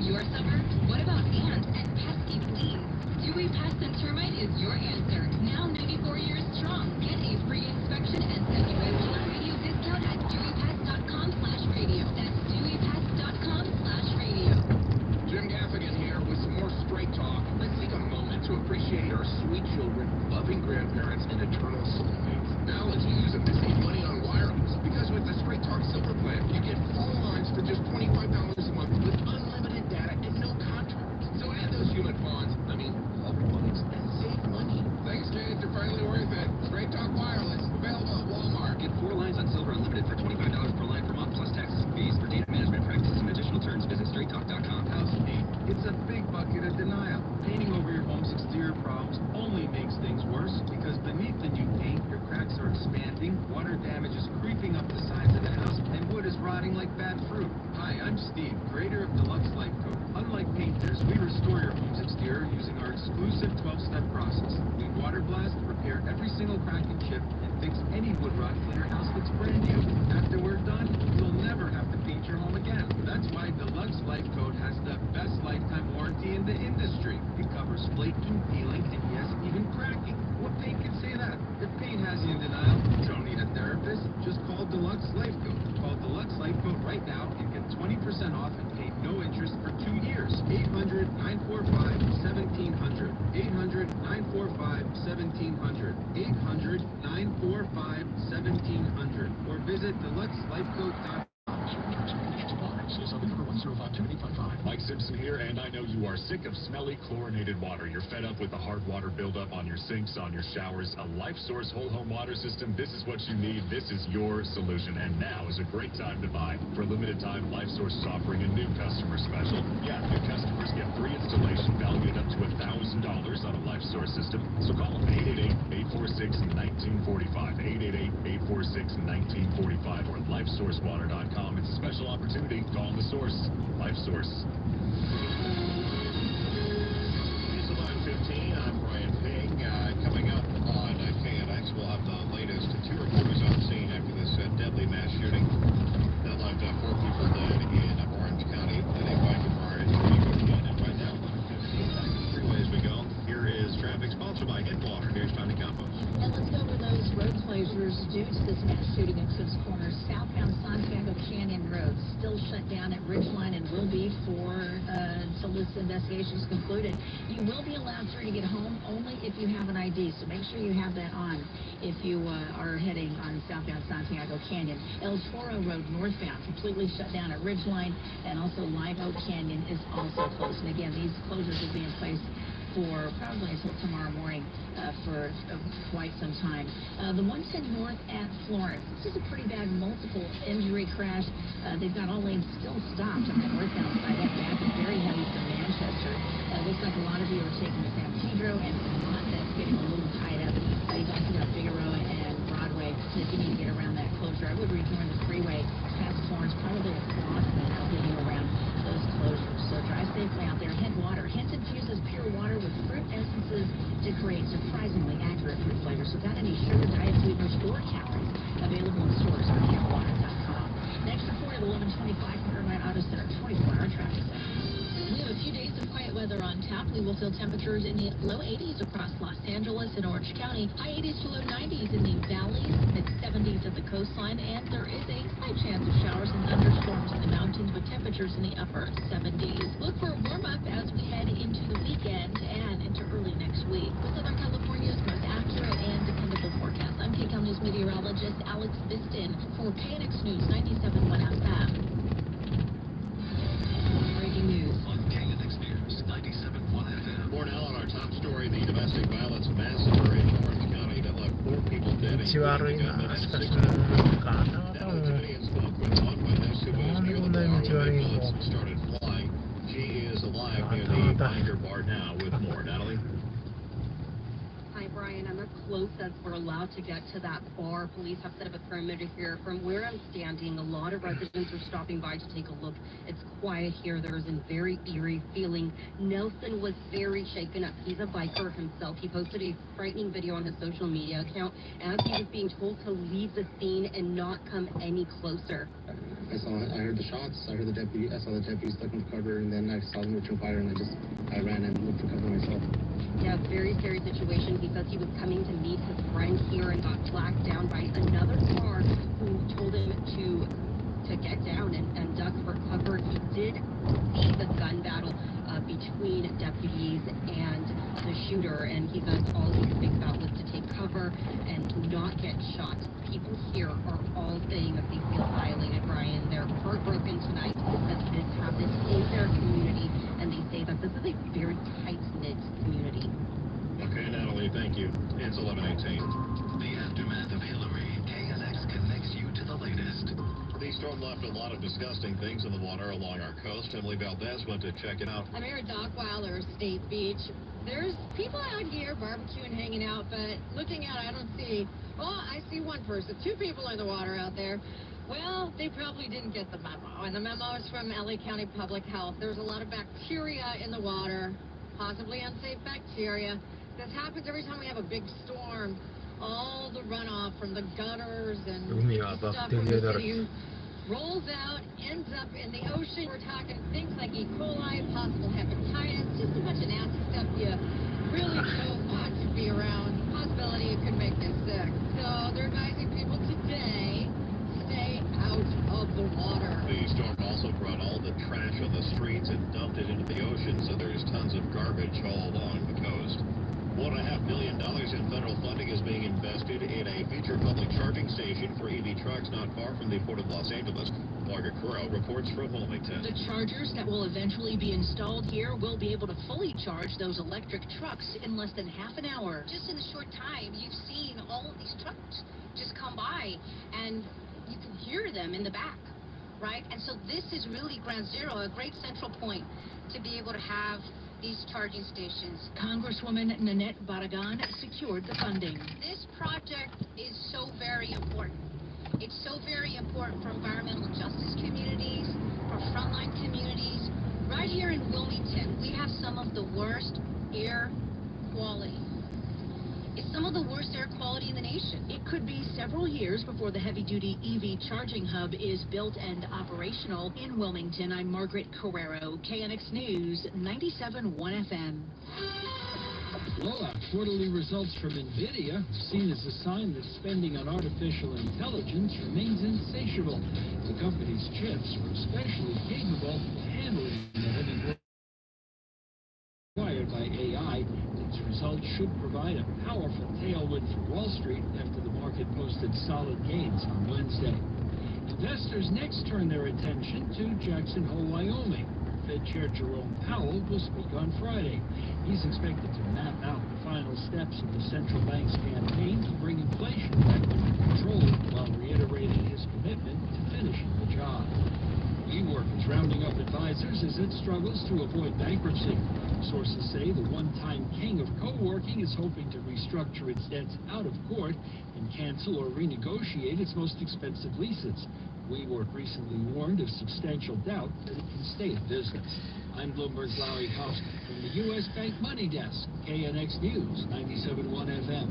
Your summer? What about ants and pesky fleas? Dewey Pest and Termite is your answer. Now 94 years strong. Get a free inspection and WFG radio discount at deweypest.com/radio. That's deweypest.com/radio. Jim Gaffigan here with some more Straight Talk. Let's take a moment to appreciate our sweet children, loving grandparents, and eternal soulmates. Now let's use them to save money on wireless. Because with the Straight Talk Silver Plan, you get 4 lines for just $25 a month with unlimited data and no contracts. So add those human bonds, loved ones, and save money. Thanks, kids. They're finally worth it. Straight Talk Wireless. Available at Walmart. Get 4 lines on Silver Unlimited for $25 per line per month, plus taxes and fees. For data management practices and additional terms, visit straighttalk.com. House paint. It's a big bucket of denial. Painting over your home's exterior problems only makes things worse because beneath the new paint, your cracks are expanding, water damage is creeping up the sides of the house, and wood is rotting like bad fruit. Hi, I'm Steve, creator of Deluxe Life Coat. Unlike painters, we restore your home's exterior using our exclusive 12-step process. We water blast, repair every single crack and chip, and fix any wood rot till your house looks brand new. After we're done, you'll never have to paint your home again. That's why Deluxe Life Coat has the best lifetime warranty in the industry. It covers flaking, peeling, and yes, even cracking. What paint can say that? If paint has you in denial, you don't need a therapist. Just call Deluxe Life Coat. Call Deluxe Life Coat right now and get 20% off and pay no interest for 2 years. 800-945-1700. 800-945-1700. 800-945-1700. Or visit deluxelifecoat.com. Mike Simpson here, and I know you are sick of smelly chlorinated water. You're fed up with the hard water buildup on your sinks, on your showers. A Life Source whole home water system. This is what you need. This is your solution, and now is a great time to buy. For a limited time, Life Source is offering a new customer special. Yeah, new customers get free installation valued up to $1,000 on a Life Source system. So call them 888-846-1945, 888-846-1945, or LifeSourceWater.com. It's a special opportunity. Call the source. Life Source. It's 11:15. I'm Brian Ping. Coming up on KNX, we'll have the latest. 2 reporters on scene after this deadly mass shooting that left 4 people dead in Orange County in a bike car in Canyon. And right now, freeway as we go. Here is traffic sponsored by Headwater. Here's Tony Campos. And let's go over those road closures due to this mass shooting at Cook's Corners. Southbound Santiago Canyon Road still shut down at Ridgeline and will be until this investigation is concluded. You will be allowed through to get home only if you have an ID, so make sure you have that on if you are heading on southbound Santiago Canyon. El Toro Road northbound completely shut down at Ridgeline, and also Live Oak Canyon is also closed. And again, these closures will be in place for probably until tomorrow morning for quite some time. The 110 north at Florence. This is a pretty bad multiple injury crash. They've got all lanes still stopped on the northbound side. That gap is very heavy from Manchester. Looks like a lot of you are taking San Pedro and Vermont. That's getting a little tied up. You've also got Figueroa and Broadway. If you need to get around that closure, I would rejoin the freeway past Florence, probably across and then out getting around those closures. So drive safely out there. Headwater. Hint infuses pure water with fruit essences to create surprisingly accurate fruit flavors without any sugar, diet sweeteners, or calories. Available in stores on headwater.com. Next report at 11:25 from Irvine Auto Center, 24-hour traffic center. We have a few days of quiet weather on tap. We will feel temperatures in the low 80s across Los Angeles and Orange County, high 80s to low 90s in the valleys, mid 70s at the coastline, and there is a high chance of showers and thunderstorms in the mountains with temperatures in the upper 70s. Look for a warm-up as we head into the weekend and into early next week. With Southern California's most accurate and dependable forecast, I'm KCAL News meteorologist Alex Biston for KNX News 97.1 FM. Breaking news. More now on our top story, the domestic violence massacre in Orange County that left 4 people dead. 道悪いな、しかしなんかな、なんでこんなにもちはレインボー。 started flying. She is alive near the binder bar now with more. Natalie? Hi, Brian. I'm as close as we're allowed to get to that bar. Police have set up a perimeter here. From where I'm standing, a lot of residents are stopping by to take a look. It's quiet here. There's a very eerie feeling. Nelson was very shaken up. He's a biker himself. He posted a frightening video on his social media account as he was being told to leave the scene and not come any closer. I heard the shots. I heard the deputy. I saw the deputy stuck in the cover, and then I saw them reaching fire, and I ran and looked for cover myself. Yeah, very scary situation. He says he was coming to meet his friend here and got flagged down by another car who told him to get down and duck for cover. He did see the gun battle between deputies and the shooter, and he says all he could think about was to take cover and not get shot. People here are all saying that they feel violated, Brian. They're heartbroken tonight that this happened in their community, and they say that this is a very tight-knit community. Okay, Natalie, thank you. It's 11:18. The aftermath of Hillary, KNX connects you to the latest. The storm left a lot of disgusting things in the water along our coast. Emily Valdez went to check it out. I'm here at Dockweiler State Beach. There's people out here barbecuing, hanging out, but looking out, I don't see. Well, I see one person. 2 people in the water out there. Well, they probably didn't get the memo, and the memo is from LA County Public Health. There's a lot of bacteria in the water, possibly unsafe bacteria. This happens every time we have a big storm. All the runoff from the gutters and stuff from the city rolls out, ends up in the ocean. We're talking things like E. coli, possible hepatitis, just a bunch of nasty stuff you really don't want to be around. Possibility it could make you sick. So they're advising people today, stay out of the water. The storm also brought all the trash on the streets and dumped it into the ocean, so there's tons of garbage all along the coast. $1.5 million in federal funding is being invested in a future public charging station for EV trucks not far from the Port of Los Angeles. Margaret Carrell reports from Wilmington. The chargers that will eventually be installed here will be able to fully charge those electric trucks in less than half an hour. Just in a short time, you've seen all of these trucks just come by, and you can hear them in the back, right? And so this is really ground zero, a great central point to be able to have these charging stations. Congresswoman Nanette Barragan secured the funding. This project is so very important. It's so very important for environmental justice communities, for frontline communities. Right here in Wilmington, we have some of the worst air quality. It's some of the worst air quality in the nation. It could be several years before the heavy-duty EV charging hub is built and operational. In Wilmington, I'm Margaret Carrero, KNX News, 97.1 FM. Blowout quarterly results from NVIDIA, seen as a sign that spending on artificial intelligence remains insatiable. The company's chips were especially capable of handling the heavy growth required by AI. Its results should provide a powerful tailwind for Wall Street after the market posted solid gains on Wednesday. Investors next turn their attention to Jackson Hole, Wyoming. Fed Chair Jerome Powell will speak on Friday. He's expected to map out the final steps of the central bank's campaign to bring inflation back under control while reiterating his commitment to finishing the job. WeWork is rounding up advisors as it struggles to avoid bankruptcy. Sources say the one-time king of co-working is hoping to restructure its debts out of court and cancel or renegotiate its most expensive leases. WeWork recently warned of substantial doubt that it can stay in business. I'm Bloomberg's Larry Hoskin from the U.S. Bank Money Desk, KNX News, 97.1 FM.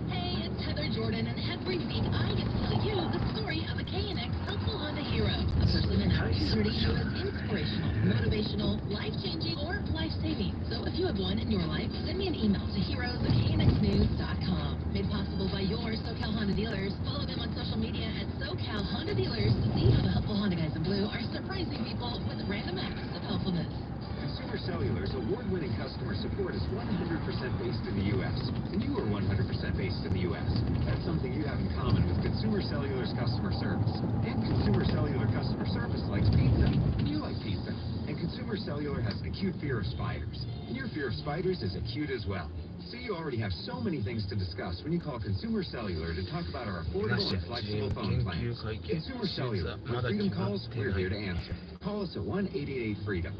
Hey, it's Heather Jordan, and every week I get to tell you the story of a KNX helpful Honda hero. A person in our community who is inspirational, motivational, life-changing, or life-saving. So if you have one in your life, send me an email to heroes@knxnews.com. Made possible by your SoCal Honda dealers. Follow them on social media at SoCal Honda Dealers to see how the helpful Honda guys in blue are surprising people with random acts of helpfulness. Consumer Cellular's award-winning customer support is 100% based in the U.S., and you are 100% based in the U.S. That's something you have in common with Consumer Cellular's customer service. And Consumer Cellular customer service likes pizza, and you like pizza. And Consumer Cellular has an acute fear of spiders, and your fear of spiders is acute as well. So you already have so many things to discuss when you call Consumer Cellular to talk about our affordable and flexible phone plans. Consumer Cellular. When freedom calls, we're here to answer. Call us at 1-888-FREEDOM.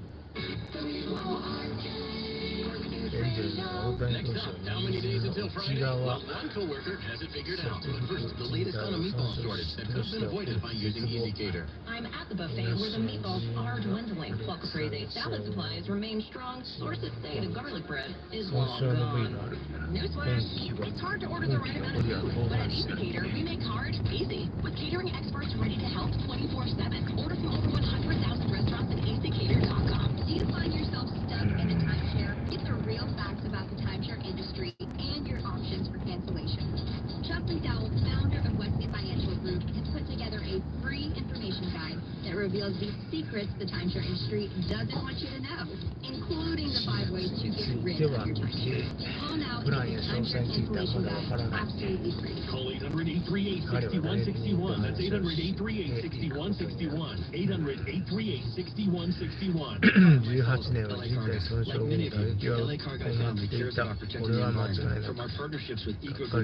Next up, dominated until Friday. Well, one coworker has it figured out. But first, the latest on a meatball shortage that could have been avoided by using Easycater. I'm at the buffet where the meatballs are dwindling. While Caprese salad supplies remain strong, sources say the garlic bread is long gone. Newsflash, it's hard to order the right amount of food, but at Easycater, we make hard easy. With catering experts ready to help 24/7. Order from over 100,000 restaurants at easycater.com. Do you find yourself stuck in a timeshare? Get the real facts about the timeshare industry and your options for cancellation. Chuck McDowell, founder of Westgate Financial Group, has put together a free information guide that reveals the secrets the timeshare industry doesn't want you to know, including the 5 ways to get rid of your timeshare. Call now and get the timeshare cancellation guide absolutely free. Call 800-838-6161. That's 800-838-6161. 800-838-6161. 18年は人体損傷後打撃は行っていた。これは間違いなくがっかり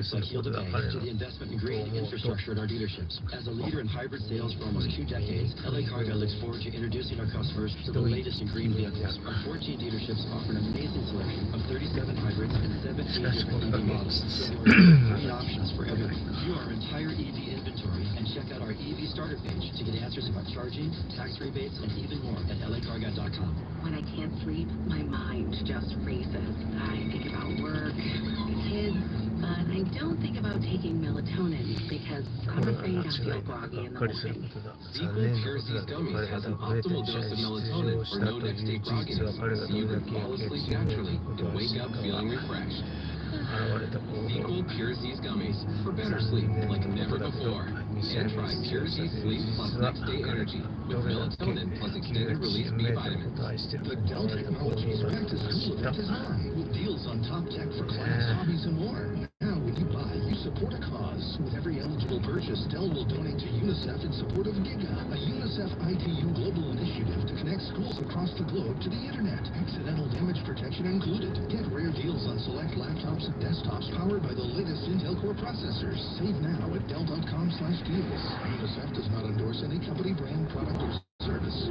することだ。彼のと思うと As a leader in hybrid sales for almost 2 decades, LA Cargo looks forward to introducing our customers to the latest in green vehicles. Our 14 dealerships offer an amazing selection of 37 hybrids and 7 EV models. So there are green options for everyone. View our entire EV inventory and check out our EV starter page to get answers about charging, tax rebates, and even more at lacargo.com. When I can't sleep, my mind just races. I think about work, kids, but I don't think about taking melatonin because I'm afraid I'll feel groggy in the morning. Sequel Piercy's Gummies has an optimal dose of melatonin for no next-day grogginess, so you can fall asleep naturally and wake up feeling refreshed. Sequel Piercy's Gummies for better sleep like never before. And try Piercy Sleep Plus Next Day Energy with melatonin plus extended release B vitamins. The Dell Technologies Back to School event is on, with deals on top tech for class, hobbies, and more. Now, when you buy, you support a cause. With every eligible purchase, Dell will donate to UNICEF in support of GIGA, a UNICEF ITU global initiative to connect schools across the globe to the internet. Accidental damage protection included. Get rare deals on select laptops and desktops powered by the latest Intel Core processors. Save now at Dell.com/deals. UNICEF does not endorse any company, brand, product, or service.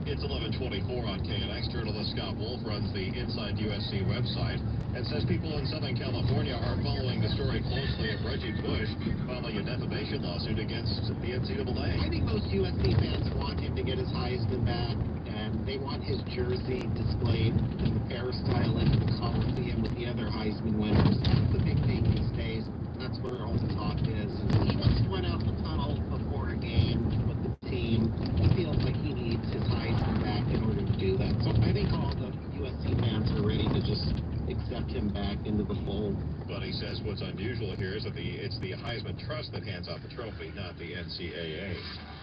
It's 11:24 on KNX. Journalist Scott Wolf runs the Inside USC website and says people in Southern California are following the story closely of Reggie Bush filing a defamation lawsuit against the NCAA. I think most USC fans want him to get his Heisman back, and they want his jersey displayed in the peristyle in the Coliseum with the other Heisman winners. That's the big thing these days. That's where all the talk is. He just went out the tunnel before a game with the team. He feels like he needs his Heisman back in order to do that. So I think all the USC fans are ready to just accept him back into the fold. But he says what's unusual here is that it's the Heisman Trust that hands out the trophy, not the NCAA.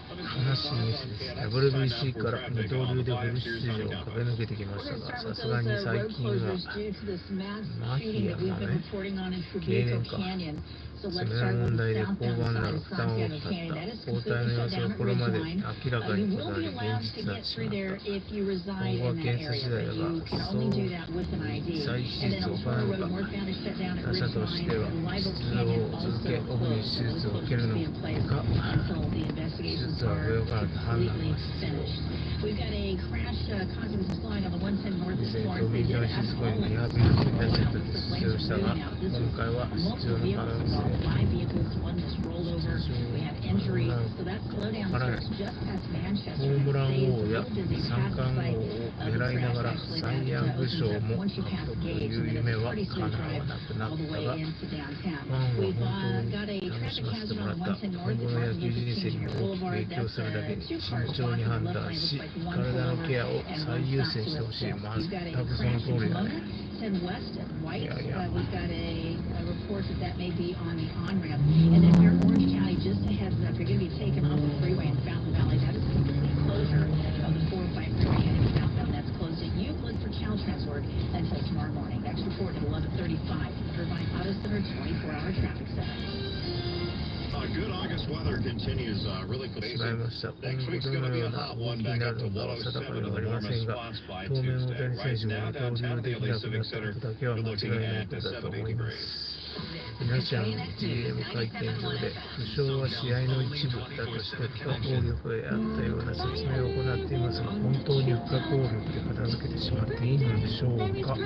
話ニュースです。WBC から二刀流でフル出場を駆け抜けてきましたが、さすがに最近は麻痺やまめ、経年か、爪の問題で降板など負担を大きかった。交代の様子がこれまで明らかに異なり現実になってしまった。今後は検査次第だが、再手術を行うのか、打者としては出場を続け、オフに手術を受けるのか、手術は上からと判断が必要。以前、トミー・ジョン手術後にリハビリセットで出場したが、今回は出場の可能性。わからない。ホームラン王や三冠王を狙いながらサイ・ヤング賞も獲得という夢は叶わなくなったが、ファンは本当に楽しませてもらった。今後の野球人生にも大きく影響するだけに慎重に判断し、体のケアを最優先してほしい。全くその通りだね。10 west of White. We've got a report that may be on the on-ramp. And then here in Orange County, just a heads up, you're going to be taken off the freeway in Fountain Valley. That is a complete closure of the 405 freeway in Fountain. That's closed at Euclid for Caltrans until tomorrow morning. Next report at 11:35. Irvine Auto Center 24-hour traffic center. Good August weather continues really しまいました。今後どのような動きになるのかは定かではありませんが、当面大谷選手が二刀流できなくなったことだけは間違いないことだと思います。皆さん GM 会見場で負傷は試合の一部だとして不可抗力であったような説明を行っていますが、本当に不可抗力で片付けてしまっていいのでしょうか。こ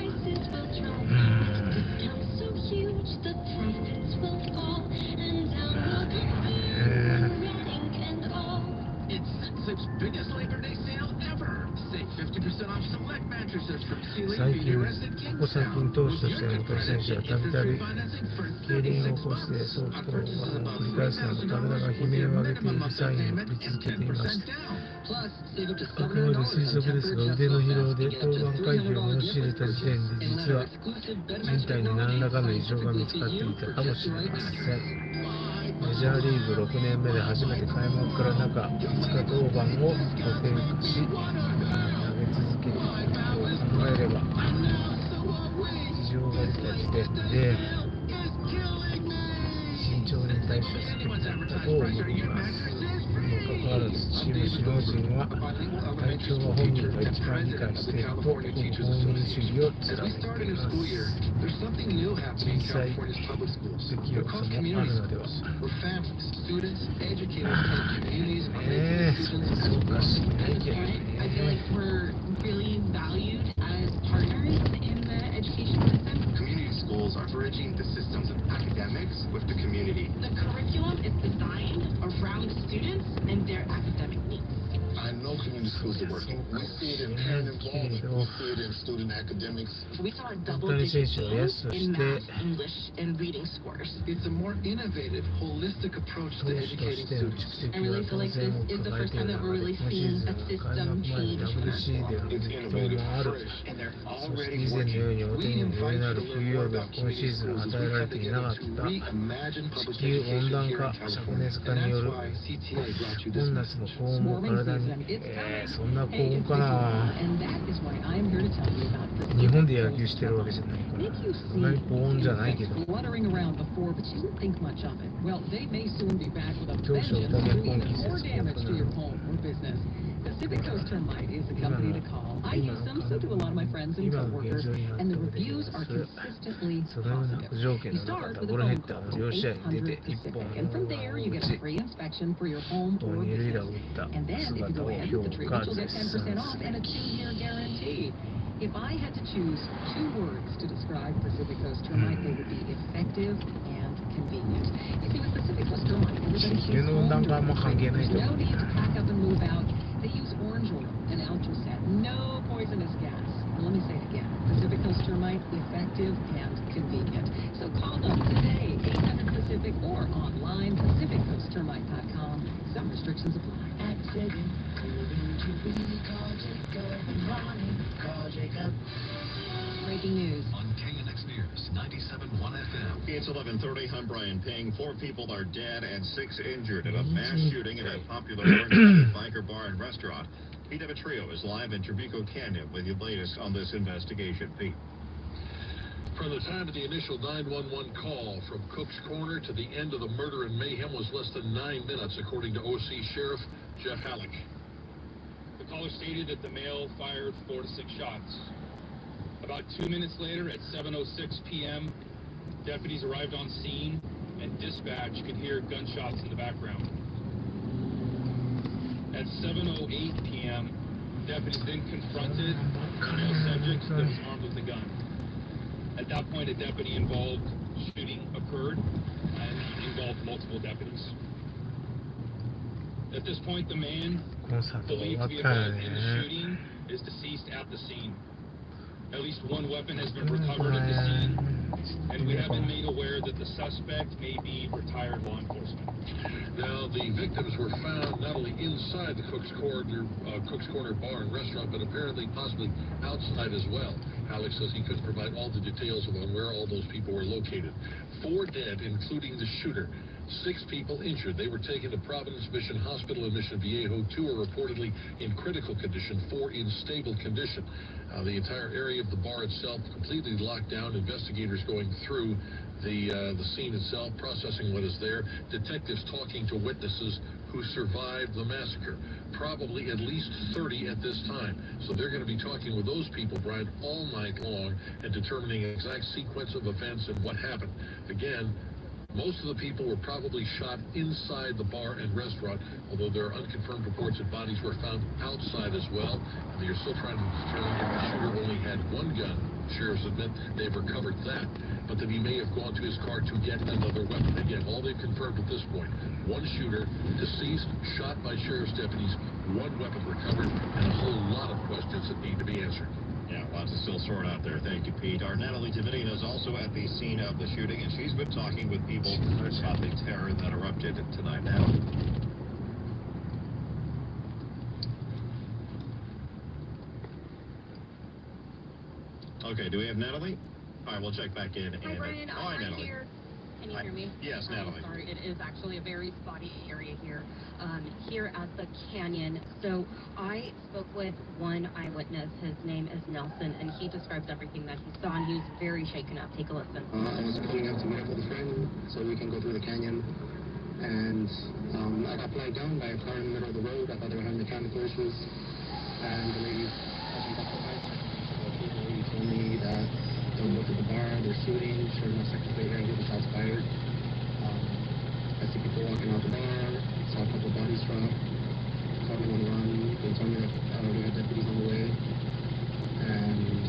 こ最近投手としての大谷選手はたびたび痙攣を起こして早期登板を繰り返すなど体が悲鳴を上げているサインを送り続けていました。あくまで推測ですが、腕の疲労で登板回避を申し入れた時点で実は人体に何らかの異常が見つかっていたかもしれません。メジャーリーグ6年目で初めて開幕から中5日登板を固定化し、投げ続けていくことを考えれば、異常が出た時点で慎重に対処すべきだったと思います。にもかかわらず、チーム首脳陣は体調は本人が一番理解していると、公民主義を貫いています。小さい不器用さもあるのでは。そうかしないけどね。Schools are bridging the systems of academics with the community. The curriculum is designed around students and their academic needs. I know community schools are working. We see it in parent involvement. We see it in student academics. We saw a double-digit gains in math, English, and reading scores. It's a more innovative, holistic approach to educating students. I really feel like this is the first time that we're really seeing a system change. It's innovative, fresh, and they're そして already 以前のように working. お手に余裕のある冬曜日は今シーズン与えられていなかった地球温暖化、灼熱化による本夏の高温も体に、そんな高温かな。日本で野球してるわけじゃないから、そんなに高温じゃないけど。当初歌で今Pacific Coast Termite is a company to call. I use them, so do a lot of my friends and coworkers, and the reviews are consistently positive. You start with a phone call to 800 Pacific, and from there you get a free inspection for your home or business. And then if you go ahead with the treatment, you'll get 10% off and a 2-year guarantee. If I had to choose 2 words to describe Pacific Coast Termite, they would be effective and convenient. You see, with Pacific Coast Termite, everybody stays home during the spring. There's no need to pack up and move out. They use orange oil and Altracet, no poisonous gas. And let me say it again, Pacific Coast Termite, effective and convenient. So call them today, 800 Pacific, or online, pacificcoasttermite.com. Some restrictions apply. Breaking news. On KNX News, 97.1 FM. It's 11:30. I'm Brian Ping. 4 people are dead and 6 injured in a mass shooting at a popular Orange County biker bar and restaurant. Pete Demetrio is live in Trabuco Canyon with the latest on this investigation. Pete. From the time of the initial 911 call from Cook's Corner to the end of the murder and mayhem was less than 9 minutes, according to OC Sheriff Jeff Halleck. The caller stated that the male fired 4 to 6 shots. About 2 minutes later, at 7:06 p.m., deputies arrived on scene, and dispatch could hear gunshots in the background. At 7:08 p.m., deputies then confronted a male subject that was armed with a gun. At that point, a deputy-involved shooting occurred and involved multiple deputies. At this point, the man believed to be involved in the shooting is deceased at the scene. At least 1 weapon has been recovered at the scene, and we have been made aware that the suspect may be retired law enforcement. Now, the victims were found not only inside the Cook's Corner bar and restaurant, but apparently possibly outside as well. Alex says he could provide all the details about where all those people were located. 4 dead, including the shooter. 6 people injured. They were taken to Providence Mission Hospital in Mission Viejo. 2 are reportedly in critical condition, 4 in stable condition. The entire area of the bar itself completely locked down. Investigators going through the scene itself, processing what is there. Detectives talking to witnesses who survived the massacre. Probably at least 30 at this time. So they're going to be talking with those people, Brian, all night long and determining an exact sequence of events and what happened. Again, most of the people were probably shot inside the bar and restaurant, although there are unconfirmed reports that bodies were found outside as well. And they're still trying to determine if the shooter only had one gun. Sheriffs admit they've recovered that, but that he may have gone to his car to get another weapon. Again, all they've confirmed at this point, one shooter, deceased, shot by sheriff's deputies, one weapon recovered, and a whole lot of questions that need to be answered. Yeah, lots of still sort out there. Thank you, Pete. Our Natalie Davinian is also at the scene of the shooting, and she's been talking with people about the terror that erupted tonight. Natalie. Okay, do we have Natalie? All right, we'll check back in. Hi, Brian. Hi, I'm Natalie. here. Can you hear me? Yes, Natalie. Sorry, it is actually a very spotty area here, here at the canyon. So I spoke with one eyewitness. His name is Nelson, and he describes everything that he saw, and he was very shaken up. Take a listen. I was pulling up to meet up with a friend so we can go through the canyon. And I got flagged down by a car in the middle of the road. I thought they were having mechanical issues. And the lady told me that don't look at the bar, they're shooting. Sure enough, seconds later, I hear the shots fired. I see people walking out the bar, saw a couple bodies drop, called 911. They told me that we had deputies on the way. And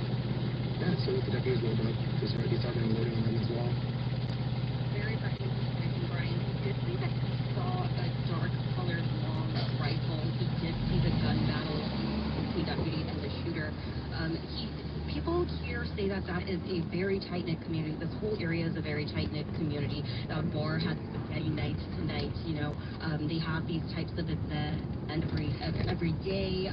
yeah, so the deputies rolled up. They started unloading on them as well. Very frightening situation, Brian. He did say that he saw a dark-colored long rifle. He did see the gun battle between deputies and the shooter. People here say that that is a very tight-knit community. This whole area is a very tight-knit community. Bar has spaghetti nights tonight. You know, they have these types of events every day.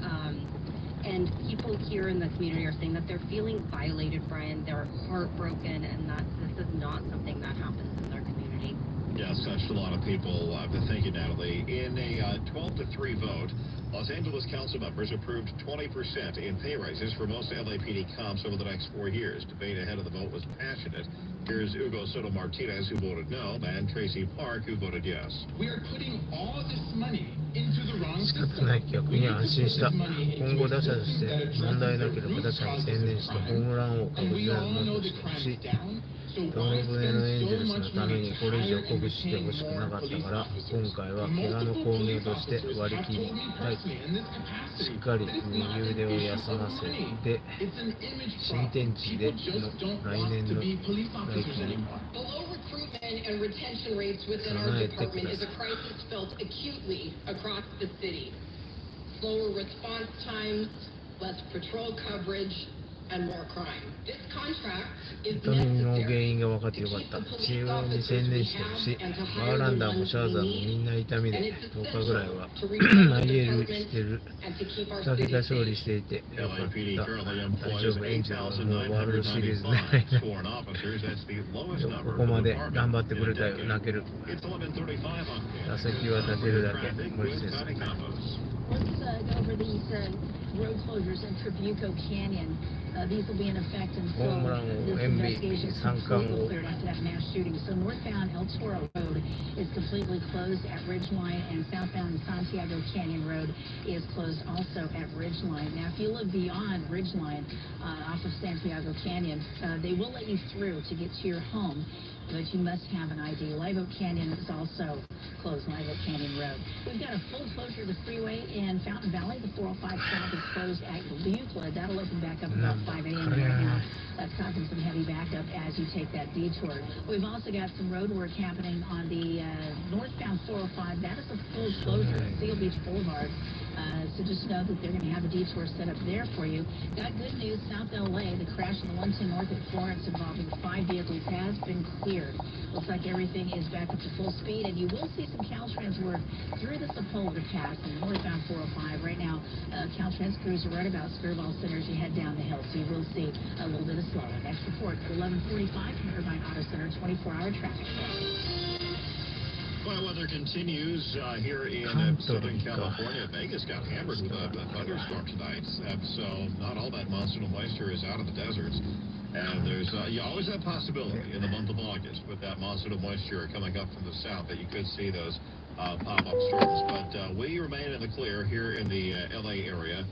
And people here in the community are saying that they're feeling violated, Brian. They're heartbroken, and that this is not something that happens in their community. Yes, that's a lot of people. Thank you, Natalie. In a 12-3 vote, Los Angeles council members approved 20% in pay raises for most LAPD cops over the next 4 years. Debate ahead of the vote was passionate. Here's Hugo Soto Martinez, who voted no, and Tracy Park, who voted yes. We are putting all this money into the wrong 仕 system. 方ない。逆に安心した。今後打者として問題なければ打者に専念してホームラン王確実なものとしてほしい。どの上のエンゼルスのためにこれ以上酷使してほしくなかったから今回は怪我の功名として割り切りたい。しっかり右腕を休ませて新天地での来年の来季に And retention rates within our department is a crisis felt acutely across the city. Slower response times, less patrol coverage, and more crime. This contract is 痛みの necessary. 原因が分かってよかった。治療に専念してほしい。バーランダーもシャーザーもみんな痛みで10日ぐらいはIL してる。2桁勝利していてよかった。大丈夫、エンジェルはもうワールドシリーズ狙いな。ここまで頑張ってくれたよ。泣ける。打席は立てるだけ。森先生。 Let's go over these road closures in Trabuco Canyon. These will be in effect until this investigation is completely cleared after that mass shooting. So northbound El Toro Road is completely closed at Ridgeline, and southbound Santiago Canyon Road is closed also at Ridgeline. Now, if you live beyond Ridgeline, off of Santiago Canyon, they will let you through to get to your home, but you must have an ID. Live Oak Canyon is also closed, Live Oak Canyon Road. We've got a full closure of the freeway in Fountain Valley. The 405 south is closed at Euclid. That'll open back up about 5 a.m. right now. That's causing some heavy backup as you take that detour. We've also got some road work happening on the northbound 405. That is a full closure at Seal Beach Boulevard. So just know that they're going to have a detour set up there for you. Got good news, South LA, the crash on the 110 North at Florence involving 5 vehicles has been cleared. Looks like everything is back up to full speed, and you will see some Caltrans work through the Sepulveda Pass on northbound 405. Right now, Caltrans crews are right about Skirball Center as you head down the hill, so you will see a little bit of slowing. Next report at 11:45 from Irvine Auto Center, 24-hour traffic. Well, weather continues here in Southern California. Vegas got hammered with a thunderstorm tonight, so not all that monsoon moisture is out of the deserts. And there's you always have possibility in the month of August with that monsoon of moisture coming up from the south that you could see those pop-up storms. But we remain in the clear here in the LA area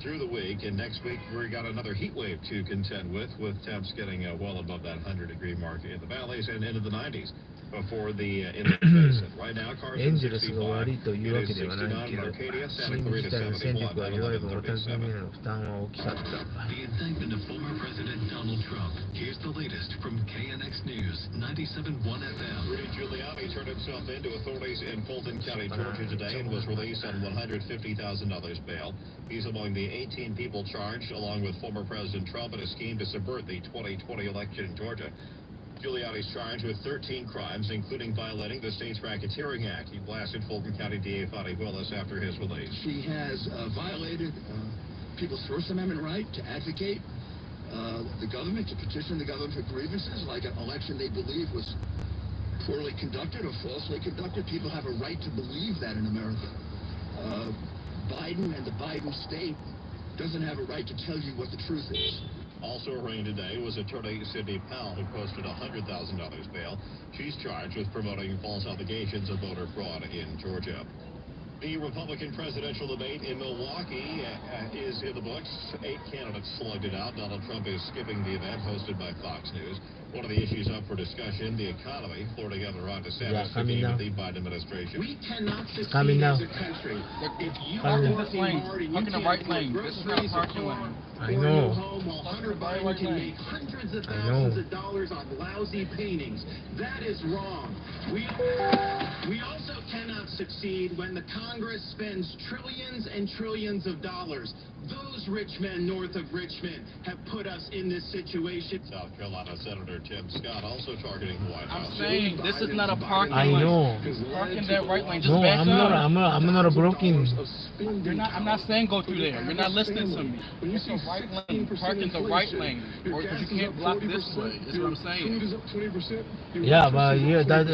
through the week. And next week we got another heat wave to contend with temps getting well above that 100-degree mark in the valleys and into the 90s. Before the inland basin. Right now, Carson 65, it is 69, Arcadia, Santa Clarita 71, at 11:37. The indictment of former President Donald Trump. Here's the latest from KNX News 97.1 FM. Rudy Giuliani turned himself in to authorities in Fulton County, Georgia today and was released on $150,000 bail. He's among the 18 people charged, along with former President Trump, in a scheme to subvert the 2020 election in Georgia. Giuliani's charged with 13 crimes, including violating the state's Racketeering Act. He blasted Fulton County DA Fadi Willis after his release. She has violated people's First Amendment right to advocate the government, to petition the government for grievances, like an election they believe was poorly conducted or falsely conducted. People have a right to believe that in America. Biden and the Biden state doesn't have a right to tell you what the truth is. Also arraigned today was attorney Sidney Powell, who posted $100,000 bail. She's charged with promoting false allegations of voter fraud in Georgia. The Republican presidential debate in Milwaukee is in the books. 8 candidates slugged it out. Donald Trump is skipping the event hosted by Fox News. One of the issues up for discussion, the economy. Florida Governor Ron DeSantis speaking with the Biden administration. We cannot succeed as a country if you are working hard and you can't afford groceries or car or a new home while Hunter Biden can make hundreds of thousands of dollars on lousy paintings. That is wrong. We also cannot succeed when the Congress spends trillions and trillions of dollars. Those rich men north of Richmond have put us in this situation. South Carolina Senator Tim Scott also targeting the White House. I'm saying this is not a parking I lane. know. Park in that right lane. Just No, back I'm up. not a blocking. I'm not saying go through there. You're not listening to me. It's the right lane. Park in the right lane. Or because you can't block this way. That's what I'm saying. Yeah, but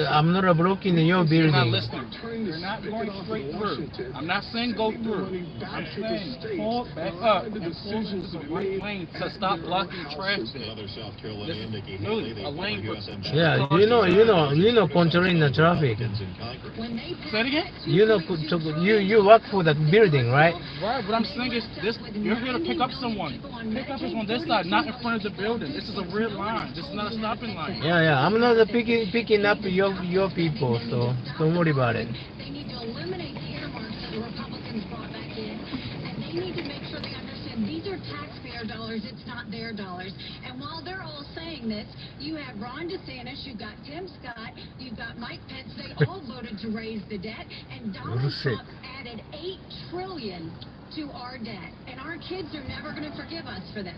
I'm not blocking your You're not building. listening. You're not going straight through. I'm not saying go through. I'm saying pull back up and pull into the right lane to stop blocking traffic. Another South Carolina, This is Nikki really Haley, a lane for... Yeah, you know, controlling the traffic. Say it again? You work for that building, right? Right, what I'm saying is this, you're here to pick up someone. Pick up is on this side, not in front of the building. This is a real line. This is not a stopping line. Yeah, I'm not picking up your people, so don't worry about it. They need to eliminate the earmarks that the Republicans brought back in, and they need to make sure they understand these are taxpayer dollars, it's not their dollars. And while they're all saying this, you have Ron DeSantis, you've got Tim Scott, you've got Mike Pence, they all voted to raise the debt, and Donald Trump added $8 trillion to our debt, and our kids are never going to forgive us for that.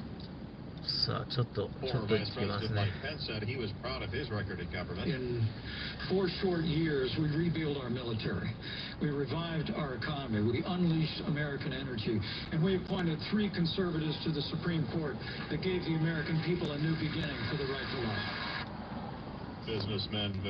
さあちょっと行きますね。 Pence said he was proud of his record in government. In 4 short years, we rebuilt our military. We revived our economy. We unleashed American energy. And we appointed 3 conservatives to the Supreme Court that gave the American people a new beginning for the right to life. Businessmen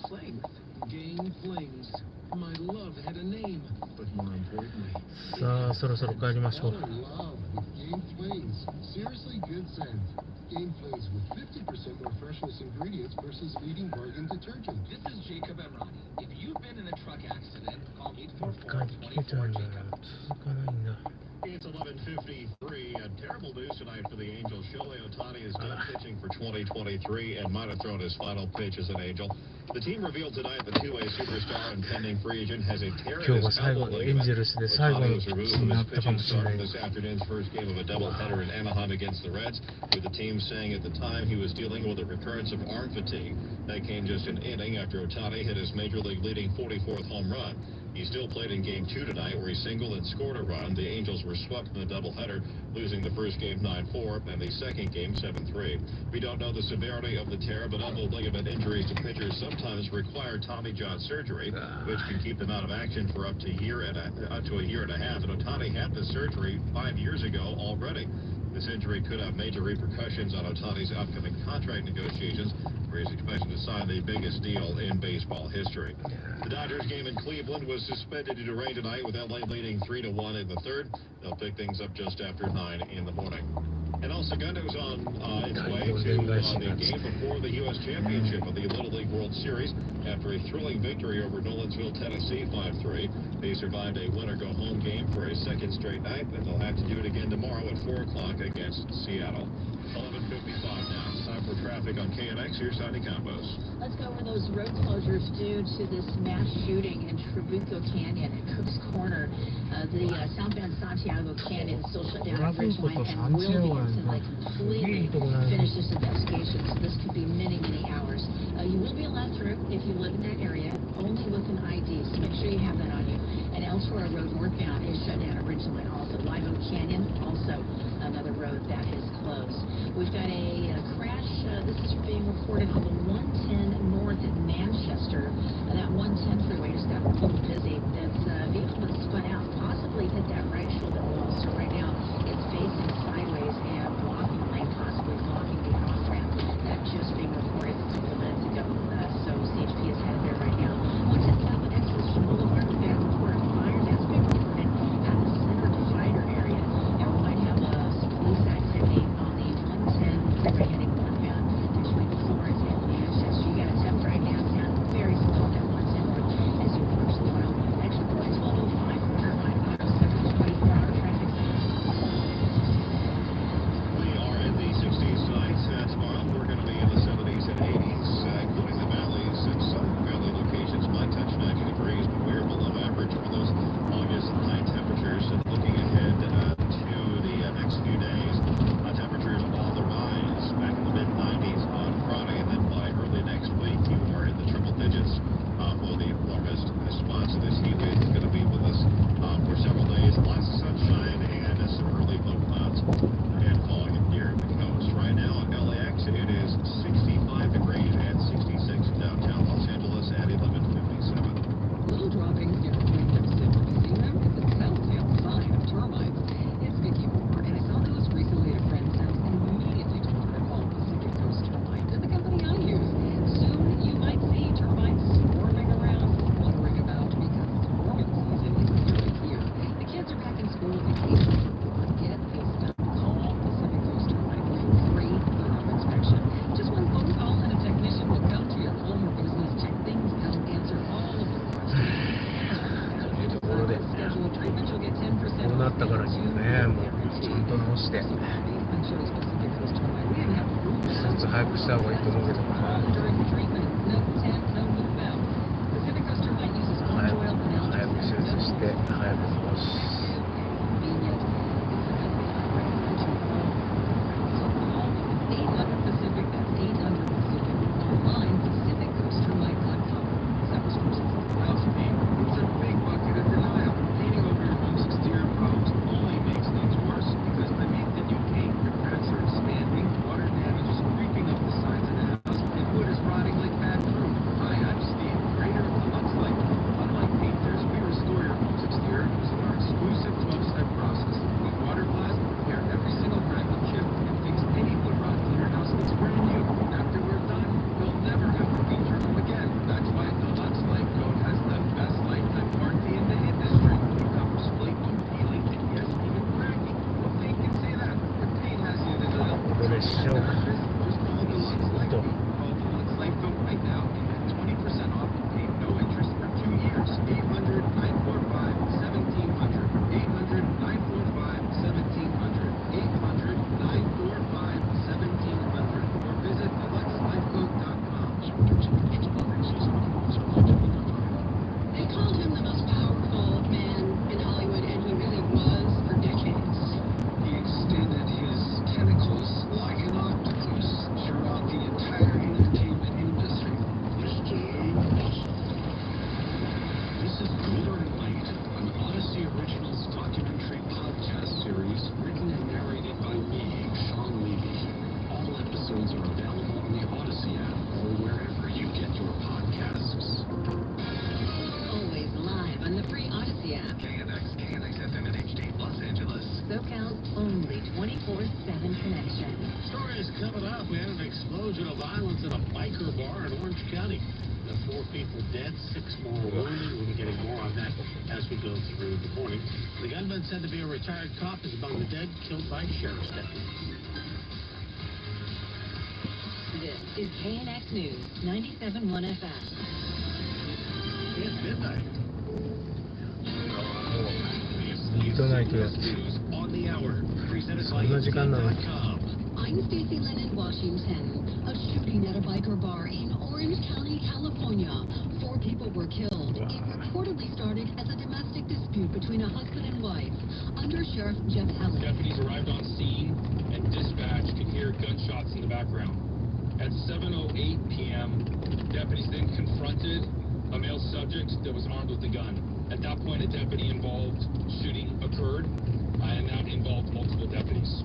Flame. Game Flings. My love had a name, but more importantly, さあ、そろそろ帰りましょう。 Love with Game Flings. Seriously good scent. Game Flings with 50% more freshness ingredients versus leading bargain detergent. This is Jacob Emrani. If you've been in a truck accident, call 844-24-JACOB. It's 11:53, and terrible news tonight for the Angels. Shohei Ohtani is done pitching for 2023 and might have thrown his final pitch as an Angel. The team revealed tonight the two-way superstar and pending free agent has a tear in his elbow ligament. Ohtani was removed from his pitching start in this afternoon's first game of a doubleheader in Anaheim against the Reds, with the team saying at the time he was dealing with a recurrence of arm fatigue. That came just an inning after Ohtani hit his major league leading 44th home run. He still played in Game 2 tonight, where he singled and scored a run. The Angels were swept in the doubleheader, losing the first game 9-4 and the second game 7-3. We don't know the severity of the tear, but elbow ligament injuries to pitchers sometimes require Tommy John surgery, which can keep them out of action for up to a year and a half. And Ohtani had the surgery 5 years ago already. This injury could have major repercussions on Ohtani's upcoming contract negotiations, where he's expected to sign the biggest deal in baseball history. The Dodgers game in Cleveland was suspended due to rain tonight, with LA leading 3-1 in the third. They'll pick things up just after 9 in the morning. And El Segundo's on its way to the game before the U.S. Championship of the Little League World Series after a thrilling victory over Nolensville, Tennessee, 5-3. They survived a win-or-go-home game for a second straight night, and they'll have to do it again tomorrow at 4 o'clock against Seattle. 11:55 now. It's time for traffic on KNX. Here's Sandy Campos. Let's go over those road closures due to this mass shooting in Trabuco Canyon at Cook's Corner. The southbound Santiago Canyon is still shut down at Ridgeline and will be until they completely finish this investigation. So this could be many, many hours. You will be allowed through if you live in that area, only with an ID. So make sure you have that on you. And Elsewhere Road northbound is shut down at Ridgeline. Also, Live Oak Canyon, also another road that is closed. We've got a crash. This is being reported on the 110 north at Manchester. That 110 freeway just got a little busy. That's a vehicle that spun out, possibly hit that right shoulder wall. So right now it's facing sideways and blocking the lane, possibly blocking the off-ramp. That just being reported a couple of minutes ago. So CHP is headed there right now. 110 South Exodus Boulevard, we've got a report of fire that's been reported at the center divider area. And we might have some police activity on the 110 freeway heading northbound between Florence and Manchester. You got a temp right now, down very slow at 110 north as you approach the oil. Next report, 1205 Irvine Auto Center, 24-hour traffic. We are in the 60s tonight. Tomorrow we're going to be in the 70s and 80s, including the valleys and some valley locations might touch 90 degrees, but we're below average for those August high temperatures. And looking ahead to the next few days, temperatures on the rise, back in the mid-90s on Friday, and then by early next week you are in the triple digits for the warmest spots. This heat wave is going to be with us for several days. Lots of sunshine and some early low clouds and fog near the coast. Right now at LAX it is 65 degrees and 66 downtown Los Angeles at 11:57. Little droppings near Point Gibson. See them? It's a telltale sign of termites. It's Vicky Moore, and I saw those recently at a friend's house and immediately told her to call Pacific Coast Termite. They're the company I use. Soon you might see termites swarming around, wondering about because warming season is nearly here. The kids are back in school and vacation. Get this done. Call Pacific Coast Termite for your free thorough inspection. Just one phone call and a technician will come to your home or business, check things out, answer all of your questions. ところで、こうなったからにはね、もうちゃんと直して、手術早くした方がいいと思うけどな。早く手術して、早く直す。Exterior, we restore your home's exterior using our でしょう。と。Right now, get 20% off and pay no interest for 2 years. 800-945-1700. 800-945-1700. 800-945-1700. Or visit alexlifecoat.com. They called him the most powerful man in Hollywood, and he really was for decades. He extended his tentacles like an octopus throughout the entire entertainment industry. This is Good or Late, an Odyssey Originals documentary podcast series written and narrated by me, Sean Levy. All episodes are available on the Odyssey app or wherever you get your podcasts. Always live on the free Odyssey app. KNX FM in HD, Los Angeles. SoCal's only 24/7 connection. Stories coming up. We had an explosion of violence in a biker bar in Orange County. 4 people dead, 6 more wounded. We'll be getting more on that as we go through the morning. The gunman, said to be a retired cop, is among the dead killed by sheriff's deputies. This is KNX News, 97.1 FM. It's midnight. ミッドナイトやってそんな時間なのに。 I'm Stacy Lynn in Washington. A shooting at a biker bar in Orange County, California. 4 people were killed. It reportedly started as a domestic dispute between a husband and wife. Under Sheriff Jeff Hallett. Deputies arrived on scene and dispatch could hear gunshots in the background. At 7:08 p.m., deputies then confronted a male subject that was armed with a gun. At that point, a deputy-involved shooting occurred, and that involved multiple deputies.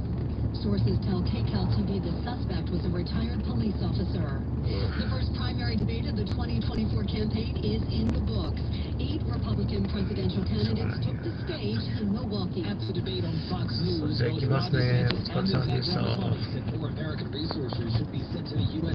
Sources tell KCAL TV the suspect was a retired police officer. The first primary debate of the 2024 campaign is in the books. 8 Republican presidential candidates took the stage in Milwaukee. At the debate on Fox News, So, both Ron DeSantis and the Democrats said more American resources should be sent to the U.S.